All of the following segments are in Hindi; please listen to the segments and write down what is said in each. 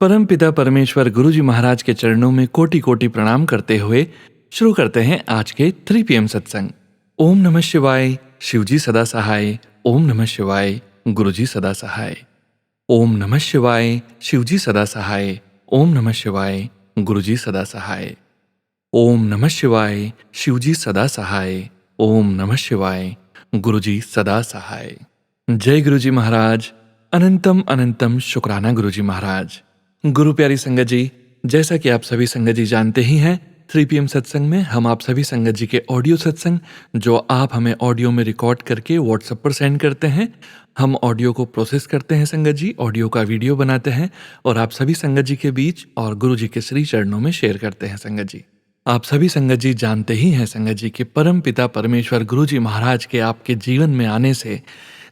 परम पिता परमेश्वर गुरुजी महाराज के चरणों में कोटि कोटि प्रणाम करते हुए शुरू करते हैं आज के 3 PM सत्संग। ओम नमः शिवाय, शिवजी सदा सहाय। ओम नमः शिवाय, गुरुजी सदा सहाय। ओम नमः शिवाय, शिवजी सदा सहाय। ओम नमः शिवाय, गुरुजी सदा सहाय। ओम नमः शिवाय, शिवजी सदा सहाय। ओम नमः शिवाय, गुरुजी सदा सहाय। जय गुरुजी महाराज। अनंतम अनंतम शुक्राना गुरुजी महाराज। गुरु प्यारी संगत जी, जैसा कि आप सभी संगत जी जानते ही हैं, 3 PM सत्संग में हम आप सभी संगत जी के ऑडियो सत्संग जो आप हमें ऑडियो में रिकॉर्ड करके व्हाट्सएप पर सेंड करते हैं, हम ऑडियो को प्रोसेस करते हैं संगत जी, ऑडियो का वीडियो बनाते हैं और आप सभी संगत जी के बीच और गुरु जी के श्री चरणों में शेयर करते हैं संगत जी। आप सभी संगत जी जानते ही हैं संगत जी कि परम पिता परमेश्वर गुरु जी महाराज के आपके जीवन में आने से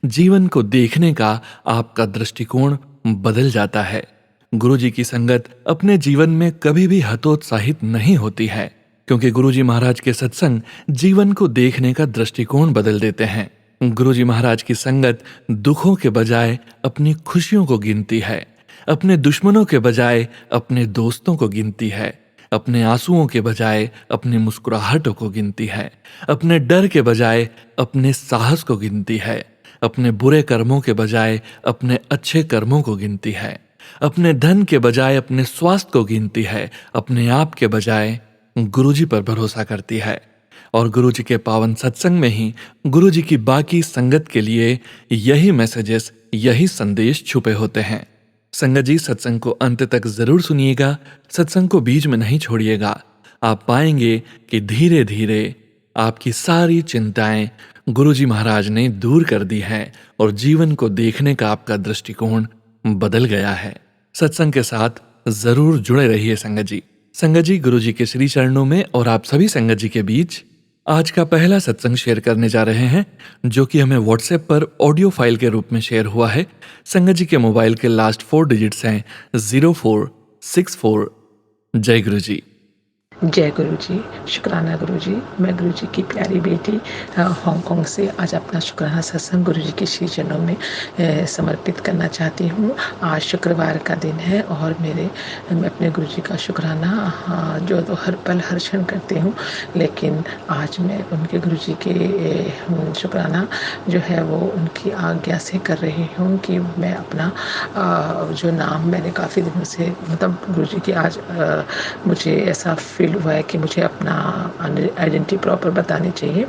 जीवन को देखने का आपका दृष्टिकोण बदल जाता है। गुरु जी की संगत अपने जीवन में कभी भी हतोत्साहित नहीं होती है, क्योंकि गुरु जी महाराज के सत्संग जीवन को देखने का दृष्टिकोण बदल देते हैं। गुरु जी महाराज की संगत दुखों के बजाय अपनी खुशियों को गिनती है, अपने दुश्मनों के बजाय अपने दोस्तों को गिनती है, अपने आंसुओं के बजाय अपनी मुस्कुराहटों को गिनती है, अपने डर के बजाय अपने साहस को गिनती है, अपने बुरे कर्मों के बजाय अपने अच्छे कर्मों को गिनती है, अपने धन के बजाय अपने स्वास्थ्य को गिनती है, अपने आप के बजाय गुरुजी पर भरोसा करती है। और गुरुजी के पावन सत्संग में ही गुरुजी की बाकी संगत के लिए यही मैसेजेस, यही संदेश छुपे होते हैं। संगत जी, सत्संग को अंत तक जरूर सुनिएगा, सत्संग को बीच में नहीं छोड़िएगा। आप पाएंगे कि धीरे धीरे आपकी सारी चिंताएं गुरुजी महाराज ने दूर कर दी हैं और जीवन को देखने का आपका दृष्टिकोण बदल गया है। सत्संग के साथ जरूर जुड़े रहिए संगत जी। संगत जी, गुरु जी के श्री चरणों में और आप सभी संगत जी के बीच आज का पहला सत्संग शेयर करने जा रहे हैं, जो कि हमें व्हाट्सएप पर ऑडियो फाइल के रूप में शेयर हुआ है। संगत जी के मोबाइल के लास्ट 4 डिजिट्स हैं 0464। जय गुरु जी। जय गुरु जी। शुक्राना गुरु जी। मैं गुरु जी की प्यारी बेटी हांगकांग से आज अपना शुक्राना सत्संग गुरु जी के श्री चरणों में समर्पित करना चाहती हूँ। आज शुक्रवार का दिन है और मैं अपने गुरु जी का शुक्राना जो तो हर पल हर क्षण करती हूँ, लेकिन आज मैं उनके गुरु जी के शुक्राना जो है वो उनकी आज्ञा से कर रही हूँ कि मैं अपना जो नाम मैंने काफ़ी दिनों से मतलब गुरु जी की आज मुझे ऐसा फील हुआ है कि मुझे अपना आइडेंटिटी प्रॉपर बतानी चाहिए।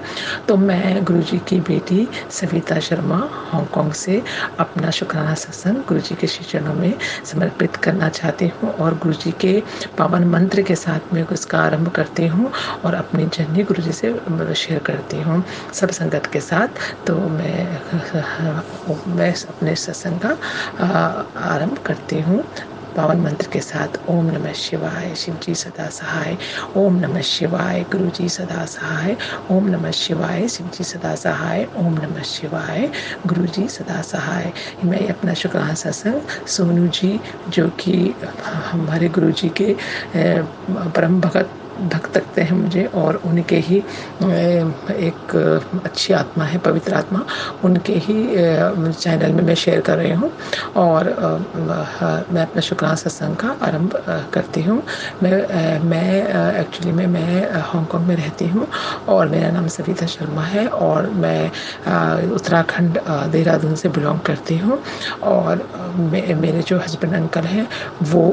तो मैं गुरुजी की बेटी सविता शर्मा हांगकांग से अपना शुक्राना सत्संग गुरुजी के श्री चरणों में समर्पित करना चाहती हूँ और गुरुजी के पावन मंत्र के साथ में उसका आरंभ करती हूँ और अपनी जर्नी गुरुजी से शेयर करती हूँ सब संगत के साथ। तो मैं अपने सत्संग का आरंभ करती हूँ पावन मंत्र के साथ। ओम नमः शिवाय, शिवजी सदा सहाय। ओम नमः शिवाय, गुरुजी सदा सहाय। ओम नमः शिवाय, शिवजी सदा सहाय। ओम नमः शिवाय, गुरुजी सदा सहाय। मैं अपना शुक्राना सत्संग सोनू जी, जो कि हमारे गुरुजी के परम भक्त लगते हैं मुझे और उनके ही एक अच्छी आत्मा है, पवित्र आत्मा, उनके ही चैनल में मैं शेयर कर रही हूँ और मैं अपना शुक्राना सत्संग का आरंभ करती हूँ। मैं एक्चुअली मैं हांगकांग में रहती हूँ और मेरा नाम सविता शर्मा है और मैं उत्तराखंड देहरादून से बिलोंग करती हूँ और मेरे जो हस्बैंड अंकल हैं वो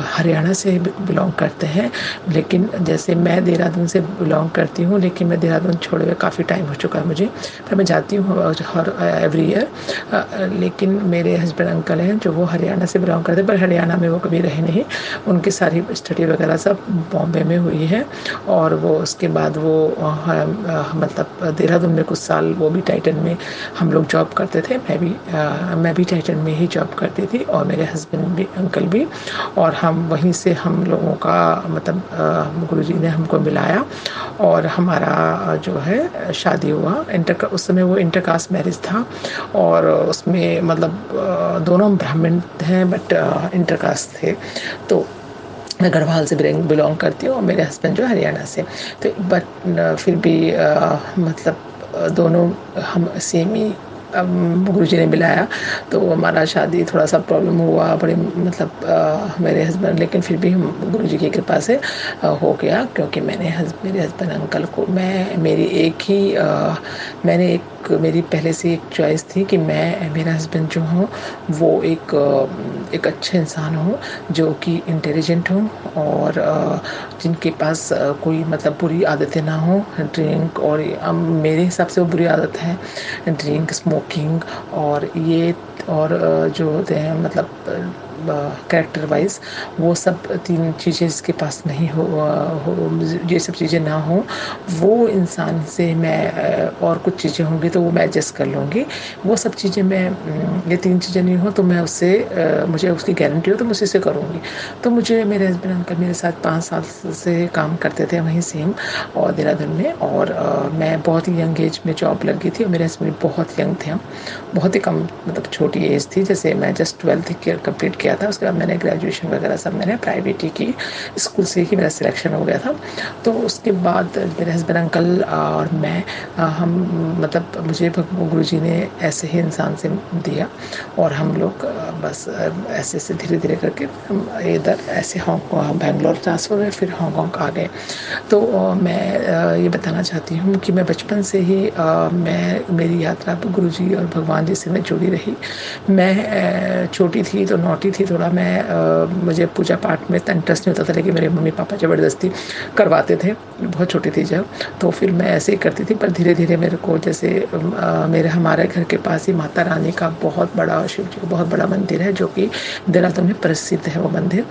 हरियाणा से बिलोंग करते हैं। लेकिन जैसे मैं देहरादून से बिलोंग करती हूँ, लेकिन मैं देहरादून छोड़े हुए काफ़ी टाइम हो चुका है मुझे, पर मैं जाती हूँ हर एवरी ईयर। लेकिन मेरे हस्बैंड अंकल हैं जो वो हरियाणा से बिलोंग करते हैं, पर हरियाणा में वो कभी रहे नहीं। उनकी सारी स्टडी वगैरह सब बॉम्बे में हुई है और वो उसके बाद वो मतलब देहरादून में कुछ साल वो भी टाइटन में हम लोग जॉब करते थे। मैं भी टाइटन में ही जॉब करती थी और मेरे हस्बैंड भी, अंकल भी, और हम वहीं से हम लोगों का मतलब गुरुजी ने हमको मिलाया और हमारा जो है शादी हुआ। उस समय वो इंटरकास्ट मैरिज था और उसमें मतलब दोनों ब्राह्मण हैं बट इंटरकास्ट थे। तो मैं गढ़वाल से बिलोंग करती हूँ और मेरे हस्बैंड जो हरियाणा से। तो बट फिर भी मतलब दोनों हम सेम ही गुरुजी ने मिलाया, तो हमारा शादी थोड़ा-सा प्रॉब्लम हुआ, बड़े मतलब मेरे हस्बैंड, लेकिन फिर भी हम गुरुजी की कृपा से हो गया, क्योंकि मेरे हस्बैंड अंकल को मैं मेरी एक ही मैंने एक मेरी पहले से एक चॉइस थी कि मैं मेरा हस्बैंड जो हो वो एक अच्छे इंसान हो, जो कि इंटेलिजेंट हो, और जिनके पास कोई मतलब बुरी आदतें ना हो, ड्रिंक, और मेरे हिसाब से वो बुरी आदत है ड्रिंक, स्मोकिंग, और ये, और जो होते हैं मतलब कैरेक्टर वाइज़, वो सब 3 चीज़ें जिसके पास नहीं ये सब चीज़ें ना हो, वो इंसान से मैं और कुछ चीज़ें होंगी तो वो मैं एडजस्ट कर लूँगी। वो सब चीज़ें ये 3 चीज़ें नहीं हो तो मैं उससे मुझे उसकी गारंटी हो तो मैं उसी से करूँगी। तो मुझे मेरे हस्बैंड अंकल मेरे साथ 5 साल से काम करते थे वहीं सेम और देहरादून में, और मैं बहुत ही यंग एज में जॉब लग गई थी, और मेरे हस्बैंड बहुत यंग थे हम, बहुत ही कम मतलब छोटी एज थी, जैसे मैं जस्ट 12th ही कंप्लीट किया था, उसके बाद मैंने ग्रेजुएशन वगैरह सब मैंने प्राइवेट ही की, स्कूल से ही मेरा सिलेक्शन हो गया था। तो उसके बाद मेरे हस्बैंड अंकल और मैं हम मतलब मुझे गुरुजी ने ऐसे ही इंसान से दिया, और हम लोग बस ऐसे धीरे-धीरे करके हम इधर ऐसे बैंगलोर ट्रांसफ़र हुए, फिर हांगकांग आ गए। तो मैं ये बताना चाहती हूँ कि मैं बचपन से ही मेरी यात्रा गुरुजी और भगवान जी से मैं जुड़ी रही। मैं छोटी थी तो नॉटी थी थोड़ा, मुझे पूजा पाठ में इतना इंटरेस्ट नहीं होता था, लेकिन मेरे मम्मी-पापा ज़बरदस्ती करवाते थे, बहुत छोटी थी जब, तो फिर मैं ऐसे ही करती थी। पर धीरे-धीरे मेरे को जैसे हमारे घर के पास ही माता रानी का बहुत बड़ा, शिव जी का बहुत बड़ा मंदिर है, जो कि देहरादून में प्रसिद्ध है वो मंदिर।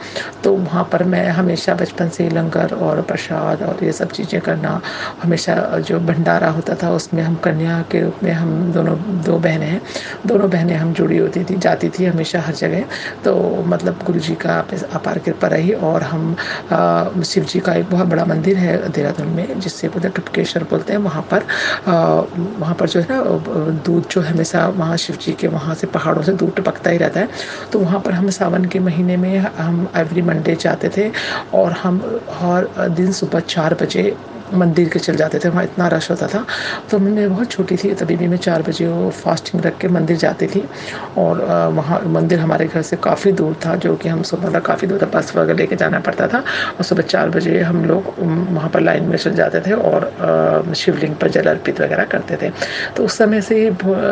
तो वहाँ पर मैं हमेशा बचपन से ही लंगर और प्रसाद और ये सब चीज़ें करना, हमेशा जो भंडारा होता था उसमें हम कन्या के रूप में, हम दोनों 2 बहनें हैं, दोनों बहनें हम जुड़ी होती थी, जाती थी हमेशा हर जगह। तो मतलब गुरुजी का अपार कृपा रही, और हम शिव जी का एक बहुत बड़ा मंदिर है देहरादून में, जिससे बोलते हैं टुटकेश्वर बोलते हैं, वहाँ पर जो है ना दूध जो हमेशा वहाँ शिव जी के वहाँ से पहाड़ों से दूध टपकता ही रहता है। तो वहाँ पर हम सावन के महीने में हम एवरी मंडे जाते थे, और हम हर दिन सुबह 4 बजे मंदिर के चले जाते थे, वहाँ इतना रश होता था। तो मैं बहुत छोटी थी तभी भी मैं 4 बजे वो फास्टिंग रख के मंदिर जाती थी, और वहाँ मंदिर हमारे घर से काफ़ी दूर था, जो कि हम सुबह मतलब काफ़ी दूर था, बस वगैरह लेके जाना पड़ता था, और सुबह 4 बजे हम लोग वहाँ पर लाइन में चल जाते थे, और शिवलिंग पर जल अर्पित वगैरह करते थे। तो उस समय से ही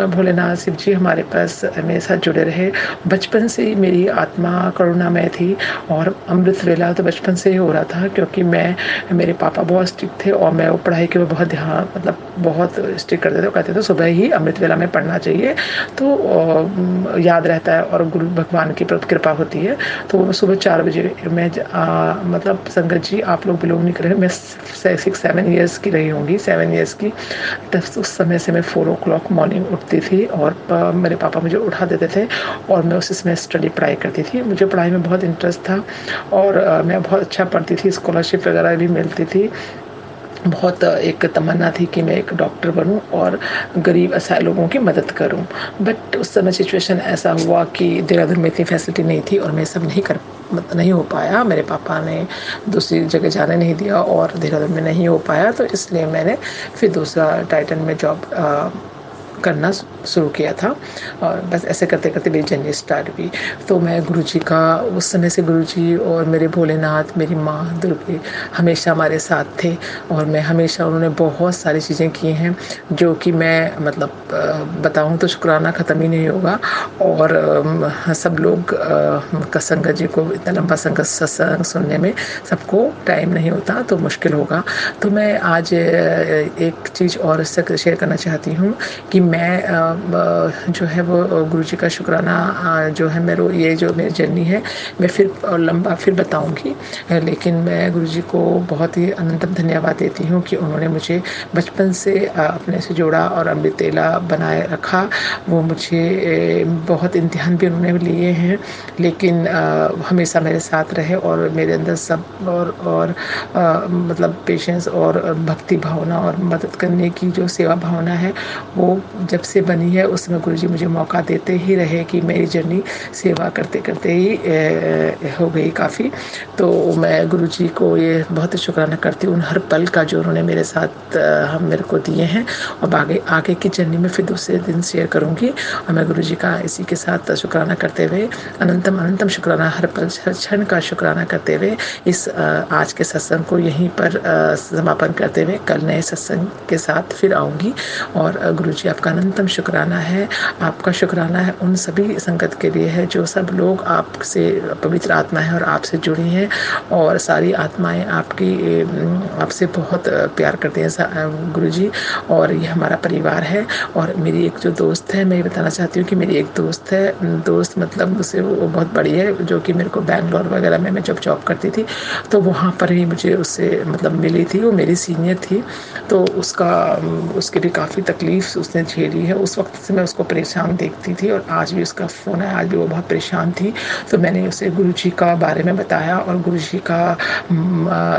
भोलेनाथ शिव जी हमारे पास मेरे साथ जुड़े रहे। बचपन से ही मेरी आत्मा करुणामय थी, और अमृत वेला तो बचपन से ही हो रहा था, क्योंकि मेरे पापा बहुत स्ट्रिक्ट थे, और मैं वो पढ़ाई के बहुत ध्यान मतलब बहुत स्ट्रिक्ट करते थे। वो कहते थे सुबह ही अमृत वेला में पढ़ना चाहिए, तो याद रहता है और गुरु भगवान की कृपा होती है। तो सुबह 4 बजे मतलब संगत जी आप लोग बिलोंग नहीं कर रहे, मैं 6-7 ईयर्स की रही होंगी, 7 ईयर्स की। तब उस समय से मैं 4 ओ क्लॉक मॉर्निंग उठती थी, और मेरे पापा मुझे उठा देते थे, और मैं उसी समय पढ़ाई करती थी। मुझे पढ़ाई में बहुत इंटरेस्ट था, और मैं बहुत अच्छा पढ़ती थी, स्कॉलरशिप वगैरह भी मिलती थी। बहुत एक तमन्ना थी कि मैं एक डॉक्टर बनूं और गरीब असहाय लोगों की मदद करूं। बट उस समय सिचुएशन ऐसा हुआ कि देहरादून में इतनी फैसिलिटी नहीं थी, और मैं सब नहीं हो पाया। मेरे पापा ने दूसरी जगह जाने नहीं दिया, और देहरादून में नहीं हो पाया, तो इसलिए मैंने फिर दूसरा टाइटन में जॉब करना शुरू किया था, और बस ऐसे करते-करते मेरी जर्नी स्टार्ट हुई। तो मैं गुरुजी का उस समय से, गुरुजी और मेरे भोलेनाथ, मेरी माँ दुर्गे हमेशा हमारे साथ थे, और मैं हमेशा, उन्होंने बहुत सारी चीज़ें की हैं, जो कि मैं मतलब बताऊँ तो शुक्राना ख़त्म ही नहीं होगा। और सब लोग संगत जी को इतना लंबा सत्संग सुनने में सबको टाइम नहीं होता, तो मुश्किल होगा। तो मैं आज एक चीज़ और इससे शेयर करना चाहती हूँ कि मैं जो है वो गुरुजी का शुक्राना जो है ये जो मेरी जर्नी है, मैं फिर लंबा फिर बताऊंगी, लेकिन मैं गुरुजी को बहुत ही अनंत धन्यवाद देती हूँ कि उन्होंने मुझे बचपन से अपने से जोड़ा और अमृत वेला बनाए रखा। वो मुझे बहुत इम्तिहान भी उन्होंने लिए हैं, लेकिन हमेशा मेरे साथ रहे, और मेरे अंदर सब और मतलब पेशेंस और भक्ति भावना और मदद करने की जो सेवा भावना है, वो जब से बनी है उस समय गुरुजी मुझे मौका देते ही रहे कि मेरी जर्नी सेवा करते-करते ही हो गई काफ़ी। तो मैं गुरुजी को ये बहुत शुक्राना करती हूँ उन हर पल का जो उन्होंने मेरे साथ हम मेरे को दिए हैं। अब आगे आगे की जर्नी में फिर दूसरे दिन शेयर करूँगी और मैं गुरुजी का इसी के साथ शुक्राना करते हुए अनंतम अनंतम शुक्राना हर पल हर क्षण का शुक्राना करते हुए इस आज के सत्संग को यहीं पर समापन करते हुए कल नए सत्संग के साथ फिर आऊँगी। और गुरुजी आपका अनंतम शुक्राना है। आपका शुक्राना है उन सभी संगत के लिए है जो सब लोग आपसे पवित्र आत्मा है और आपसे जुड़ी हैं और सारी आत्माएं आपसे बहुत प्यार करती हैं गुरुजी। और ये हमारा परिवार है। और मेरी एक जो दोस्त है, मैं ये बताना चाहती हूँ कि मेरी एक दोस्त है, दोस्त मतलब मुझसे वो बहुत बड़ी है, जो कि मेरे को बैंगलोर वगैरह में मैं जब जॉब करती थी तो वहाँ पर ही मुझे उससे मतलब मिली थी। वो मेरी सीनियर थी। तो उसके भी काफ़ी तकलीफ़ उसने झेली है। उस वक्त से मैं उसको परेशान देखती थी और आज भी उसका फ़ोन आया, आज भी वो बहुत परेशान थी। तो मैंने उसे गुरुजी का बारे में बताया और गुरुजी का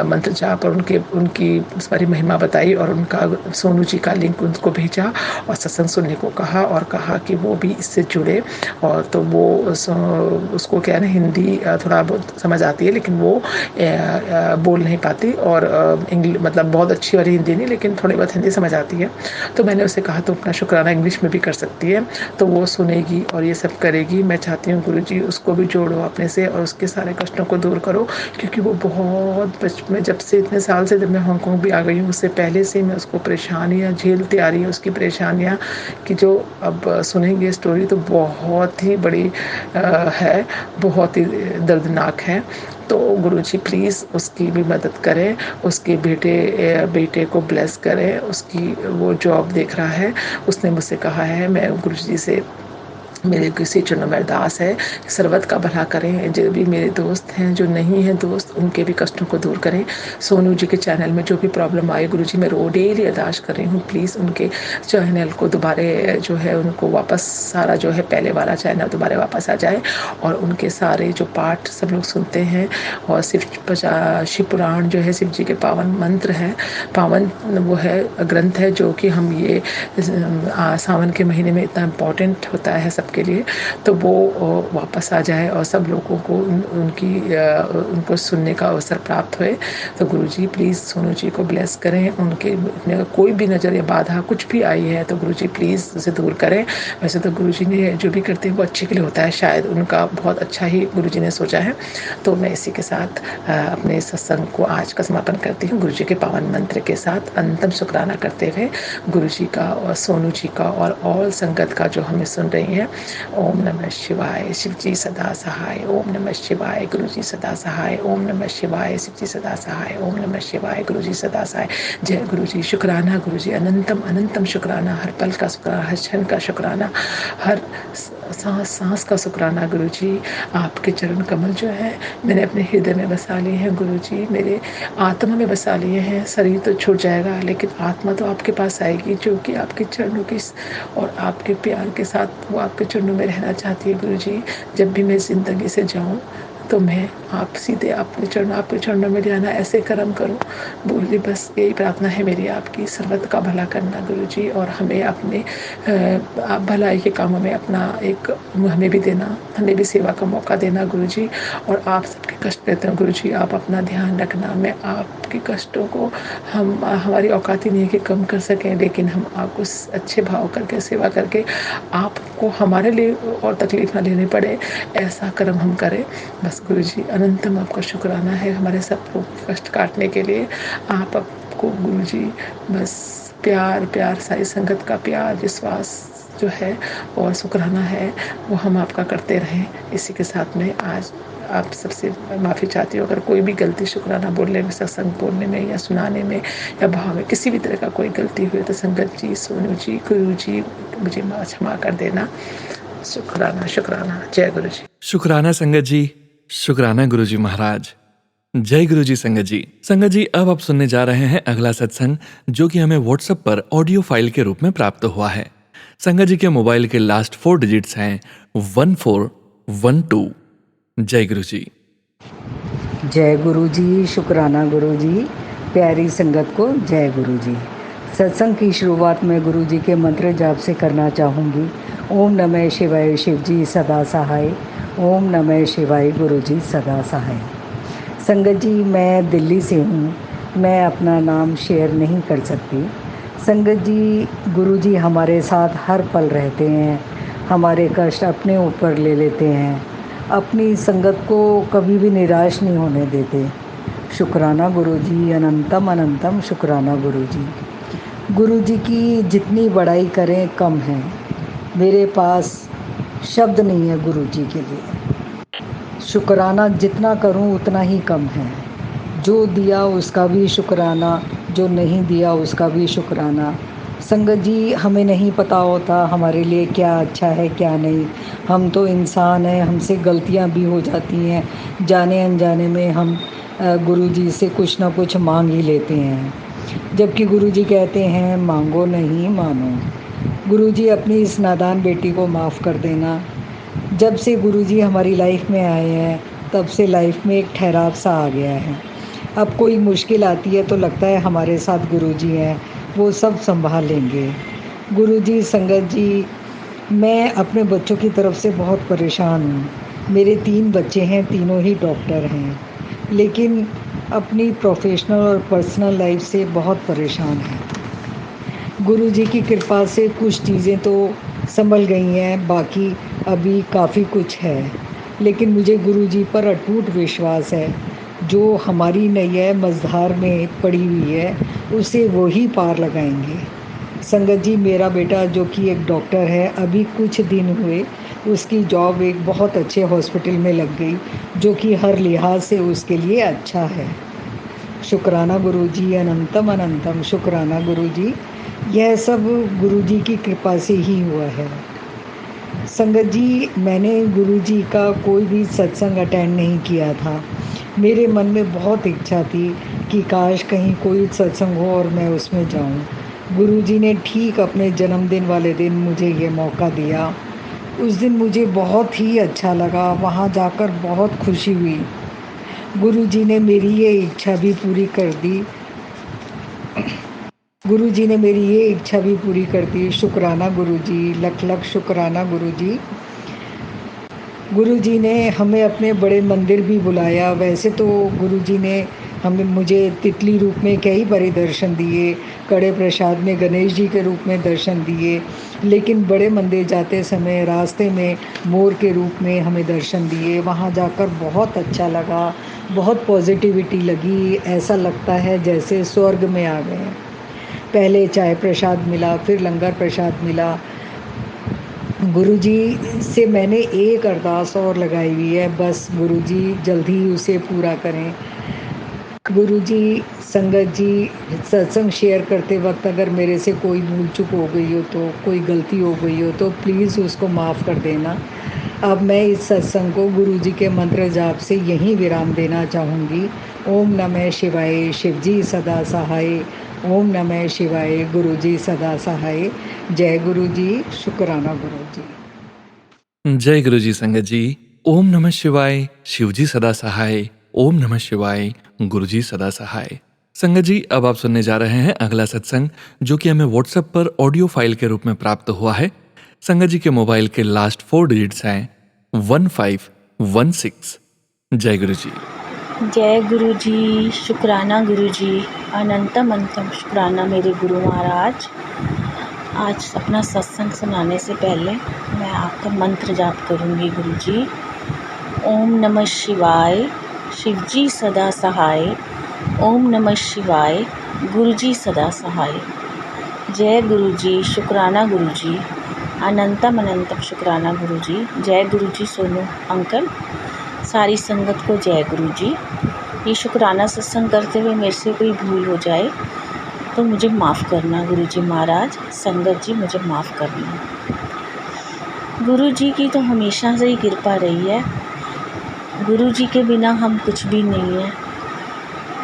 मंत्र जाप और उनकी सारी महिमा बताई और उनका सोनू जी का लिंक उनको भेजा और सत्संग सुनने को कहा और कहा कि वो भी इससे जुड़े। और तो वो उसको क्या है ना, हिंदी थोड़ा बहुत समझ आती है लेकिन वो बोल नहीं पाती और मतलब बहुत अच्छी वाली हिंदी नहीं लेकिन थोड़ी बहुत हिंदी समझ आती है। तो मैंने उसे कहा तो अपना शुक्राना इंग्लिश में भी कर सकती है। तो वो सुनेगी और ये सब करेगी। मैं चाहती हूँ गुरुजी उसको भी जोड़ो अपने से और उसके सारे कष्टों को दूर करो, क्योंकि वो बहुत बचपन में, जब से इतने साल से जब मैं हांगकांग भी आ गई हूँ, उससे पहले से मैं उसको परेशानियाँ झेलती आ रही हूँ। उसकी परेशानियाँ कि जो अब सुनेंगे स्टोरी तो बहुत ही बड़ी है, बहुत ही दर्दनाक है। तो गुरुजी प्लीज़ उसकी भी मदद करें, उसके बेटे को ब्लेस करें। उसकी वो जॉब देख रहा है। उसने मुझसे कहा है, मैं गुरुजी से मेरे किसी चरणों में अरदास है कि सर्वत का भला करें। जो भी मेरे दोस्त हैं, जो नहीं हैं दोस्त, उनके भी कष्टों को दूर करें। सोनू जी के चैनल में जो भी प्रॉब्लम आई, गुरुजी मैं डेली अरदास कर रही हूँ, प्लीज़ उनके चैनल को दोबारा जो है उनको वापस सारा जो है पहले वाला चैनल दोबारा वापस आ जाए और उनके सारे जो पाठ सब लोग सुनते हैं। और शिव पुराण जो है शिव जी के पावन मंत्र है, पावन वो है ग्रंथ है, जो कि हम ये सावन के महीने में इतना इम्पोर्टेंट होता है सबके लिए। तो वो वापस आ जाए और सब लोगों को उनको सुनने का अवसर प्राप्त होए। तो गुरुजी प्लीज़ सोनू जी को ब्लेस करें। उनके कोई भी नज़र या बाधा कुछ भी आई है तो गुरुजी प्लीज़ उसे दूर करें। वैसे तो गुरुजी ने जो भी करते हैं वो अच्छे के लिए होता है, शायद उनका बहुत अच्छा ही गुरुजी ने सोचा है। तो मैं इसी के साथ अपने सत्संग को आज का समापन करती हूँ गुरुजी के पावन मंत्र के साथ, अंतिम शुक्राना करते हुए गुरुजी का और सोनू जी का और ऑल संगत का जो हमें सुन रही हैं। ओम नमः शिवाय, शिव जी सदा सहाय। ओम नमः शिवाय, गुरुजी सदा सहाय। ओम नमः शिवाय, शिव जी सदा सहाय। ओम नमः शिवाय, गुरुजी सदा सहाय। जय गुरुजी। शुक्राना गुरुजी, अनंतम अनंतम शुक्राना, हर पल का शुक्राना, हर क्षण का शुक्राना, हर सांस सांस का शुक्राना गुरुजी। आपके चरण कमल जो है मैंने अपने हृदय में बसा लिए हैं गुरुजी, मेरे आत्मा में बसा लिए हैं। शरीर तो छूट जाएगा लेकिन आत्मा तो आपके पास आएगी, जो कि आपके चरणों की और आपके प्यार के साथ वो आपके चरणों में रहना चाहती है गुरुजी। जब भी मैं ज़िंदगी से जाऊँ तो मैं आप सीधे आपके चरणों में ले आना, ऐसे कर्म करूँ। बोलिए, बस यही प्रार्थना है मेरी आपकी, सर्वत का भला करना गुरुजी। और हमें अपने आप भलाई के कामों में अपना एक हमें भी देना, हमें भी सेवा का मौका देना गुरुजी। और आप सबके कष्ट लेते हैं गुरुजी, आप अपना ध्यान रखना। मैं आपके कष्टों को हमारी औकात ही नहीं है कि कम कर सकें, लेकिन हम आपको अच्छे भाव करके सेवा करके आपको हमारे लिए और तकलीफ ना लेनी पड़े, ऐसा कर्म हम करें। बस गुरुजी अनंतम आपका शुक्राना है हमारे सब कष्ट काटने के लिए। आपको गुरुजी बस प्यार प्यार, सारी संगत का प्यार विश्वास जो है और शुक्राना है वो हम आपका करते रहें। इसी के साथ में आज आप सबसे माफ़ी चाहती हूँ, अगर कोई भी गलती शुक्राना बोलने में, सत्संग बोलने में या सुनाने में या भाव में किसी भी तरह का कोई गलती हुई तो संगत जी, सोनू जी, गुरु जी मुझे क्षमा कर देना। शुक्राना शुक्राना। जय गुरु जी। शुक्राना संगत जी, शुक्राना गुरुजी महाराज। जय गुरुजी संगत जी। संगत जी, अब आप सुनने जा रहे हैं अगला सत्संग, जो कि हमें व्हाट्सएप पर ऑडियो फाइल के रूप में प्राप्त हुआ है। संगत जी के मोबाइल के लास्ट 4 डिजिट्स हैं 1412। जय गुरुजी। जय गुरु जी, शुक्राना गुरु जी, प्यारी संगत को जय गुरु जी। सत्संग की शुरुआत मैं गुरु जी के मंत्र जाप से करना चाहूँगी। ओम नमः शिवाय शिव जी सदा सहाय। ओम नमः शिवाय गुरु जी सदा सहाय। संगत जी, मैं दिल्ली से हूँ। मैं अपना नाम शेयर नहीं कर सकती। संगत जी, गुरु जी हमारे साथ हर पल रहते हैं, हमारे कष्ट अपने ऊपर ले लेते हैं, अपनी संगत को कभी भी निराश नहीं होने देते। शुक्राना गुरु जी, अनंतम अनंतम शुक्राना गुरु जी। गुरु जी की जितनी बड़ाई करें कम है। मेरे पास शब्द नहीं है गुरु जी के लिए। शुक्राना जितना करूं उतना ही कम है। जो दिया उसका भी शुक्राना, जो नहीं दिया उसका भी शुक्राना। संगत जी, हमें नहीं पता होता हमारे लिए क्या अच्छा है क्या नहीं। हम तो इंसान हैं, हमसे गलतियां भी हो जाती हैं। जाने अनजाने में हम गुरु जी से कुछ ना कुछ मांग ही लेते हैं, जबकि गुरु जी कहते हैं मांगो नहीं मानो। गुरु जी अपनी इस नादान बेटी को माफ़ कर देना। जब से गुरु जी हमारी लाइफ में आए हैं तब से लाइफ में एक ठहराव सा आ गया है। अब कोई मुश्किल आती है तो लगता है हमारे साथ गुरु जी हैं, वो सब संभाल लेंगे। गुरु जी, संगत जी, मैं अपने बच्चों की तरफ से बहुत परेशान हूँ। मेरे 3 बच्चे हैं, तीनों ही डॉक्टर हैं, लेकिन अपनी प्रोफेशनल और पर्सनल लाइफ से बहुत परेशान हैं। गुरु जी की कृपा से कुछ चीज़ें तो संभल गई हैं, बाकी अभी काफ़ी कुछ है। लेकिन मुझे गुरु जी पर अटूट विश्वास है। जो हमारी नैया मझधार में पड़ी हुई है, उसे वो ही पार लगाएंगे। संगत जी, मेरा बेटा जो कि एक डॉक्टर है, अभी कुछ दिन हुए उसकी जॉब एक बहुत अच्छे हॉस्पिटल में लग गई, जो कि हर लिहाज से उसके लिए अच्छा है। शुक्राना गुरु जी, अनंतम अनंतम शुक्राना गुरु जी। यह सब गुरु जी की कृपा से ही हुआ है। संगत जी, मैंने गुरु जी का कोई भी सत्संग अटेंड नहीं किया था। मेरे मन में बहुत इच्छा थी कि काश कहीं कोई सत्संग हो और मैं उसमें जाऊं। गुरु जी ने ठीक अपने जन्मदिन वाले दिन मुझे ये मौका दिया। उस दिन मुझे बहुत ही अच्छा लगा, वहाँ जाकर बहुत खुशी हुई। गुरु जी ने मेरी ये इच्छा भी पूरी कर दी। गुरु जी ने मेरी ये इच्छा भी पूरी कर दी। शुक्राना गुरु जी, लख लख शुक्राना गुरु जी। गुरु जी ने हमें अपने बड़े मंदिर भी बुलाया। वैसे तो गुरु जी ने मुझे तितली रूप में कई बारी दर्शन दिए, कड़े प्रसाद में गणेश जी के रूप में दर्शन दिए, लेकिन बड़े मंदिर जाते समय रास्ते में मोर के रूप में हमें दर्शन दिए। वहाँ जाकर बहुत अच्छा लगा, बहुत पॉजिटिविटी लगी। ऐसा लगता है जैसे स्वर्ग में आ गए। पहले चाय प्रसाद मिला, फिर लंगर प्रसाद मिला। गुरुजी से मैंने एक अरदास और लगाई हुई है, बस गुरुजी जल्दी ही उसे पूरा करें। गुरुजी, संगत जी, सत्संग शेयर करते वक्त अगर मेरे से कोई भूल चूक हो गई हो, तो कोई गलती हो गई हो, तो प्लीज़ उसको माफ़ कर देना। अब मैं इस सत्संग को गुरुजी के मंत्र जाप से यहीं विराम देना चाहूँगी। ओम नमः शिवाय शिव जी सदा सहाय। ओम नमः शिवाय गुरु जी सदा सहाय। जय गुरु जी, शुक्राना गुरु जी। जय गुरु जी संगत जी। ओम नमः शिवाय, शिव जी सदा सहाय। ओम नमः शिवाय, गुरु जी सदा सहाय। संगत जी, अब आप सुनने जा रहे हैं अगला सत्संग, जो कि हमें व्हाट्सएप पर ऑडियो फाइल के रूप में प्राप्त हुआ है। संगत जी के मोबाइल के लास्ट 4 डिजिट्स हैं 1516। जय गुरु जी। जय गुरु जी, शुक्राना गुरु जी, अनंतम अनंतम शुक्राना मेरे गुरु महाराज। आज अपना सत्संग सुनाने से पहले मैं आपका मंत्र जाप करूंगी गुरु जी। ओम नमः शिवाय, शिव जी सदा सहाय। ओम नमः शिवाय, गुरु जी सदा सहाय। जय गुरु जी, शुक्राना गुरु जी, अनंतम अनंतम शुक्राना गुरु जी। जय गुरु जी सोनू अंकल, सारी संगत को जय गुरु जी। ये शुक्राना सत्संग करते हुए मेरे से कोई भूल हो जाए तो मुझे माफ़ करना गुरु जी महाराज। संगत जी मुझे माफ़ करना। गुरु जी की तो हमेशा से ही कृपा रही है। गुरु जी के बिना हम कुछ भी नहीं है।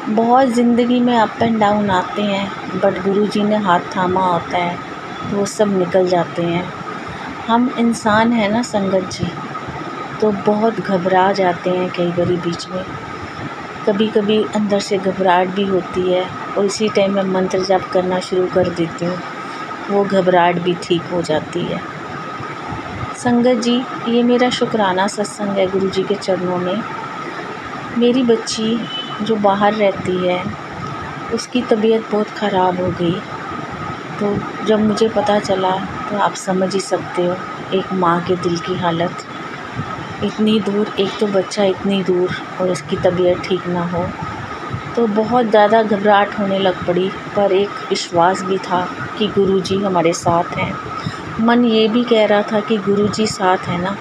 बहुत ज़िंदगी में अप एंड डाउन आते हैं, बट गुरु जी ने हाथ थामा होता है तो वो सब निकल जाते हैं। हम इंसान हैं ना संगत जी, तो बहुत घबरा जाते हैं कई बारी बीच में। कभी कभी अंदर से घबराहट भी होती है, और इसी टाइम मैं मंत्र जाप करना शुरू कर देती हूँ, वो घबराहट भी ठीक हो जाती है। संगत जी, ये मेरा शुक्राना सत्संग है गुरु जी के चरणों में। मेरी बच्ची जो बाहर रहती है, उसकी तबीयत बहुत ख़राब हो गई। तो जब मुझे पता चला तो आप समझ ही सकते हो एक माँ के दिल की हालत। इतनी दूर, एक तो बच्चा इतनी दूर और उसकी तबीयत ठीक ना हो, तो बहुत ज़्यादा घबराहट होने लग पड़ी। पर एक विश्वास भी था कि गुरुजी हमारे साथ हैं। मन ये भी कह रहा था कि गुरुजी साथ है ना,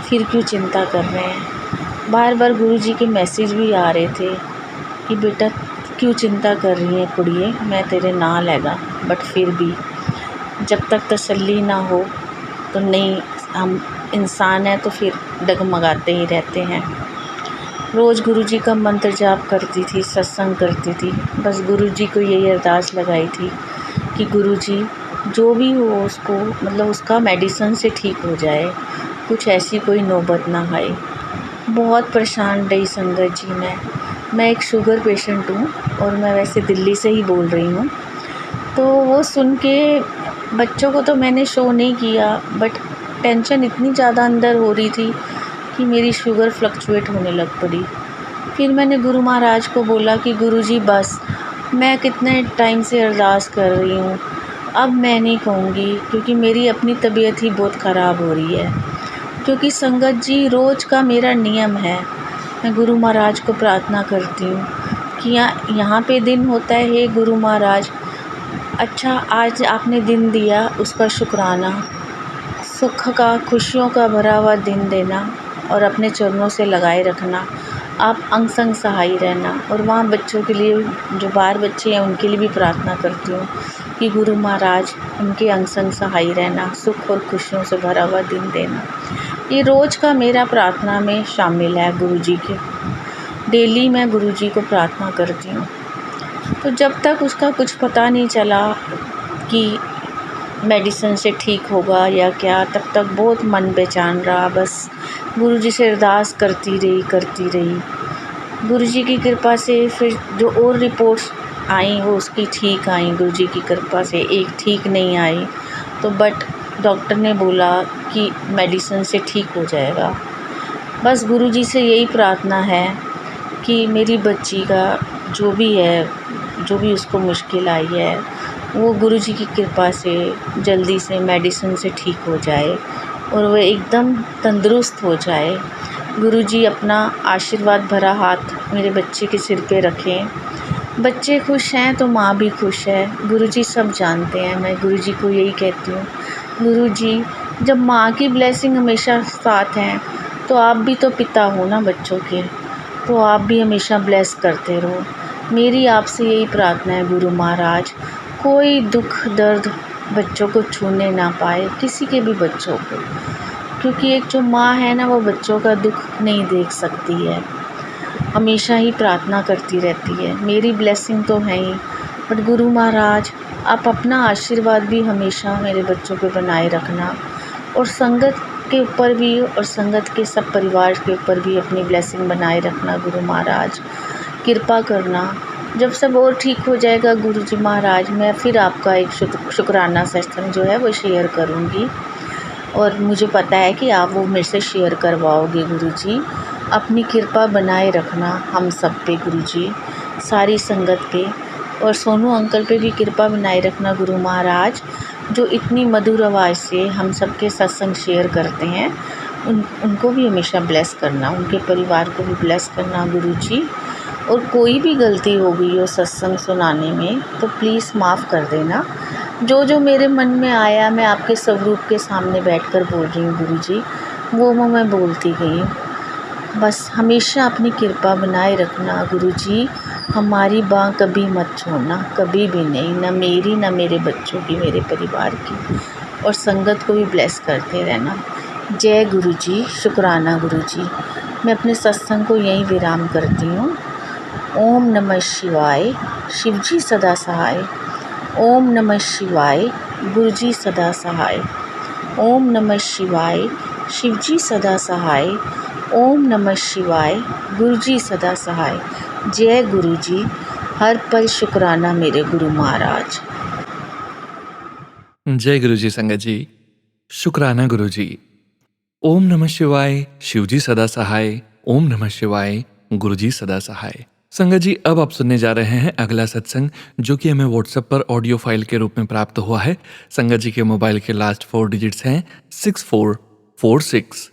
फिर क्यों चिंता कर रहे हैं। बार बार गुरुजी के मैसेज भी आ रहे थे कि बेटा क्यों चिंता कर रही है कुड़िए, मैं तेरे नाल हैगा। बट फिर भी जब तक तसल्ली ना हो तो नहीं, हम इंसान हैं तो फिर डगमगाते ही रहते हैं। रोज़ गुरुजी का मंत्र जाप करती थी, सत्संग करती थी। बस गुरुजी को यही अरदास लगाई थी कि गुरुजी जो भी हो उसको, मतलब उसका मेडिसिन से ठीक हो जाए, कुछ ऐसी कोई नौबत ना आए। बहुत परेशान रही संगत जी मैं एक शुगर पेशेंट हूँ और मैं वैसे दिल्ली से ही बोल रही हूँ। तो वो सुन के बच्चों को तो मैंने शो नहीं किया, बट टेंशन इतनी ज़्यादा अंदर हो रही थी कि मेरी शुगर फ्लक्चुएट होने लग पड़ी। फिर मैंने गुरु महाराज को बोला कि गुरुजी बस, मैं कितने टाइम से अरदास कर रही हूँ, अब मैं नहीं कहूँगी, क्योंकि मेरी अपनी तबीयत ही बहुत ख़राब हो रही है। क्योंकि संगत जी रोज़ का मेरा नियम है, मैं गुरु महाराज को प्रार्थना करती हूँ कि यहाँ पे दिन होता है, हे गुरु महाराज, अच्छा आज आपने दिन दिया उसका शुक्राना, सुख का, खुशियों का भरा हुआ दिन देना और अपने चरणों से लगाए रखना। आप अंग संग सहाय रहना। और वहाँ बच्चों के लिए, जो बाहर बच्चे हैं उनके लिए भी प्रार्थना करती हूँ कि गुरु महाराज उनके अंग संग सहाय रहना, सुख और खुशियों से भरा हुआ दिन देना। ये रोज़ का मेरा प्रार्थना में शामिल है गुरुजी के। डेली मैं गुरुजी को प्रार्थना करती हूँ। तो जब तक उसका कुछ पता नहीं चला कि मेडिसिन से ठीक होगा या क्या, तब तक बहुत मन बेचैन रहा। बस गुरुजी से अरदास करती रही। गुरुजी की कृपा से फिर जो और रिपोर्ट्स आई वो उसकी ठीक आई गुरुजी की कृपा से। एक ठीक नहीं आई तो बट डॉक्टर ने बोला कि मेडिसिन से ठीक हो जाएगा। बस गुरुजी से यही प्रार्थना है कि मेरी बच्ची का जो भी उसको मुश्किल आई है, वो गुरुजी की कृपा से जल्दी से मेडिसिन से ठीक हो जाए और वो एकदम तंदुरुस्त हो जाए। गुरुजी अपना आशीर्वाद भरा हाथ मेरे बच्चे के सिर पे रखें। बच्चे खुश हैं तो माँ भी खुश है, गुरुजी सब जानते हैं। मैं गुरुजी को यही कहती हूँ, गुरुजी जब माँ की ब्लेसिंग हमेशा साथ हैं तो आप भी तो पिता हो ना बच्चों के, तो आप भी हमेशा ब्लेस करते रहो। मेरी आपसे यही प्रार्थना है गुरु महाराज, कोई दुख दर्द बच्चों को छूने ना पाए, किसी के भी बच्चों को, क्योंकि एक जो माँ है ना, वो बच्चों का दुख नहीं देख सकती है, हमेशा ही प्रार्थना करती रहती है। मेरी ब्लेसिंग तो है ही, बट गुरु महाराज आप अपना आशीर्वाद भी हमेशा मेरे बच्चों पे बनाए रखना और संगत के ऊपर भी और संगत के सब परिवार के ऊपर भी अपनी ब्लेसिंग बनाए रखना। गुरु महाराज कृपा करना। जब सब और ठीक हो जाएगा गुरुजी महाराज, मैं फिर आपका एक शुक्राना सत्संग जो है वो शेयर करूँगी और मुझे पता है कि आप वो मेरे से शेयर करवाओगे। गुरुजी अपनी कृपा बनाए रखना हम सब पे गुरुजी, सारी संगत पे, और सोनू अंकल पे भी कृपा बनाए रखना गुरु महाराज, जो इतनी मधुर आवाज़ से हम सब के सत्संग शेयर करते हैं। उनको भी हमेशा ब्लेस करना, उनके परिवार को भी ब्लेस करना गुरुजी। और कोई भी गलती हो गई हो सत्संग सुनाने में तो प्लीज़ माफ़ कर देना। जो मेरे मन में आया मैं आपके स्वरूप के सामने बैठकर बोल रही हूँ गुरुजी, वो मैं बोलती गई हूँ। बस हमेशा अपनी कृपा बनाए रखना गुरुजी, हमारी बाँ कभी मत छोड़ना, कभी भी नहीं, ना मेरी ना मेरे बच्चों की, मेरे परिवार की, और संगत को भी ब्लेस करते रहना। जय गुरुजी, शुक्राना गुरुजी। मैं अपने सत्संग को यहीं विराम करती हूँ। ओम नमः शिवाय, शिवजी सदा सहाय। ओम नमः शिवाय, गुरुजी सदा सहाय। ओम नमः शिवाय, शिवजी सदा सहाय। ओम नमः शिवाय, गुरुजी सदा सहाय। जय गुरुजी, हर पल शुक्राना मेरे गुरु महाराज। जय गुरु जी संगत जी। शुक्राना गुरु जी। ओम नमः शिवाय, शिवजी सदा सहाय। ओम नमः शिवाय, गुरु जी सदा सहाय। संगत जी, अब आप सुनने जा रहे हैं अगला सत्संग, जो कि हमें व्हाट्सएप पर ऑडियो फाइल के रूप में प्राप्त हुआ है। संगत जी के मोबाइल के लास्ट 4 डिजिट्स हैं 6446।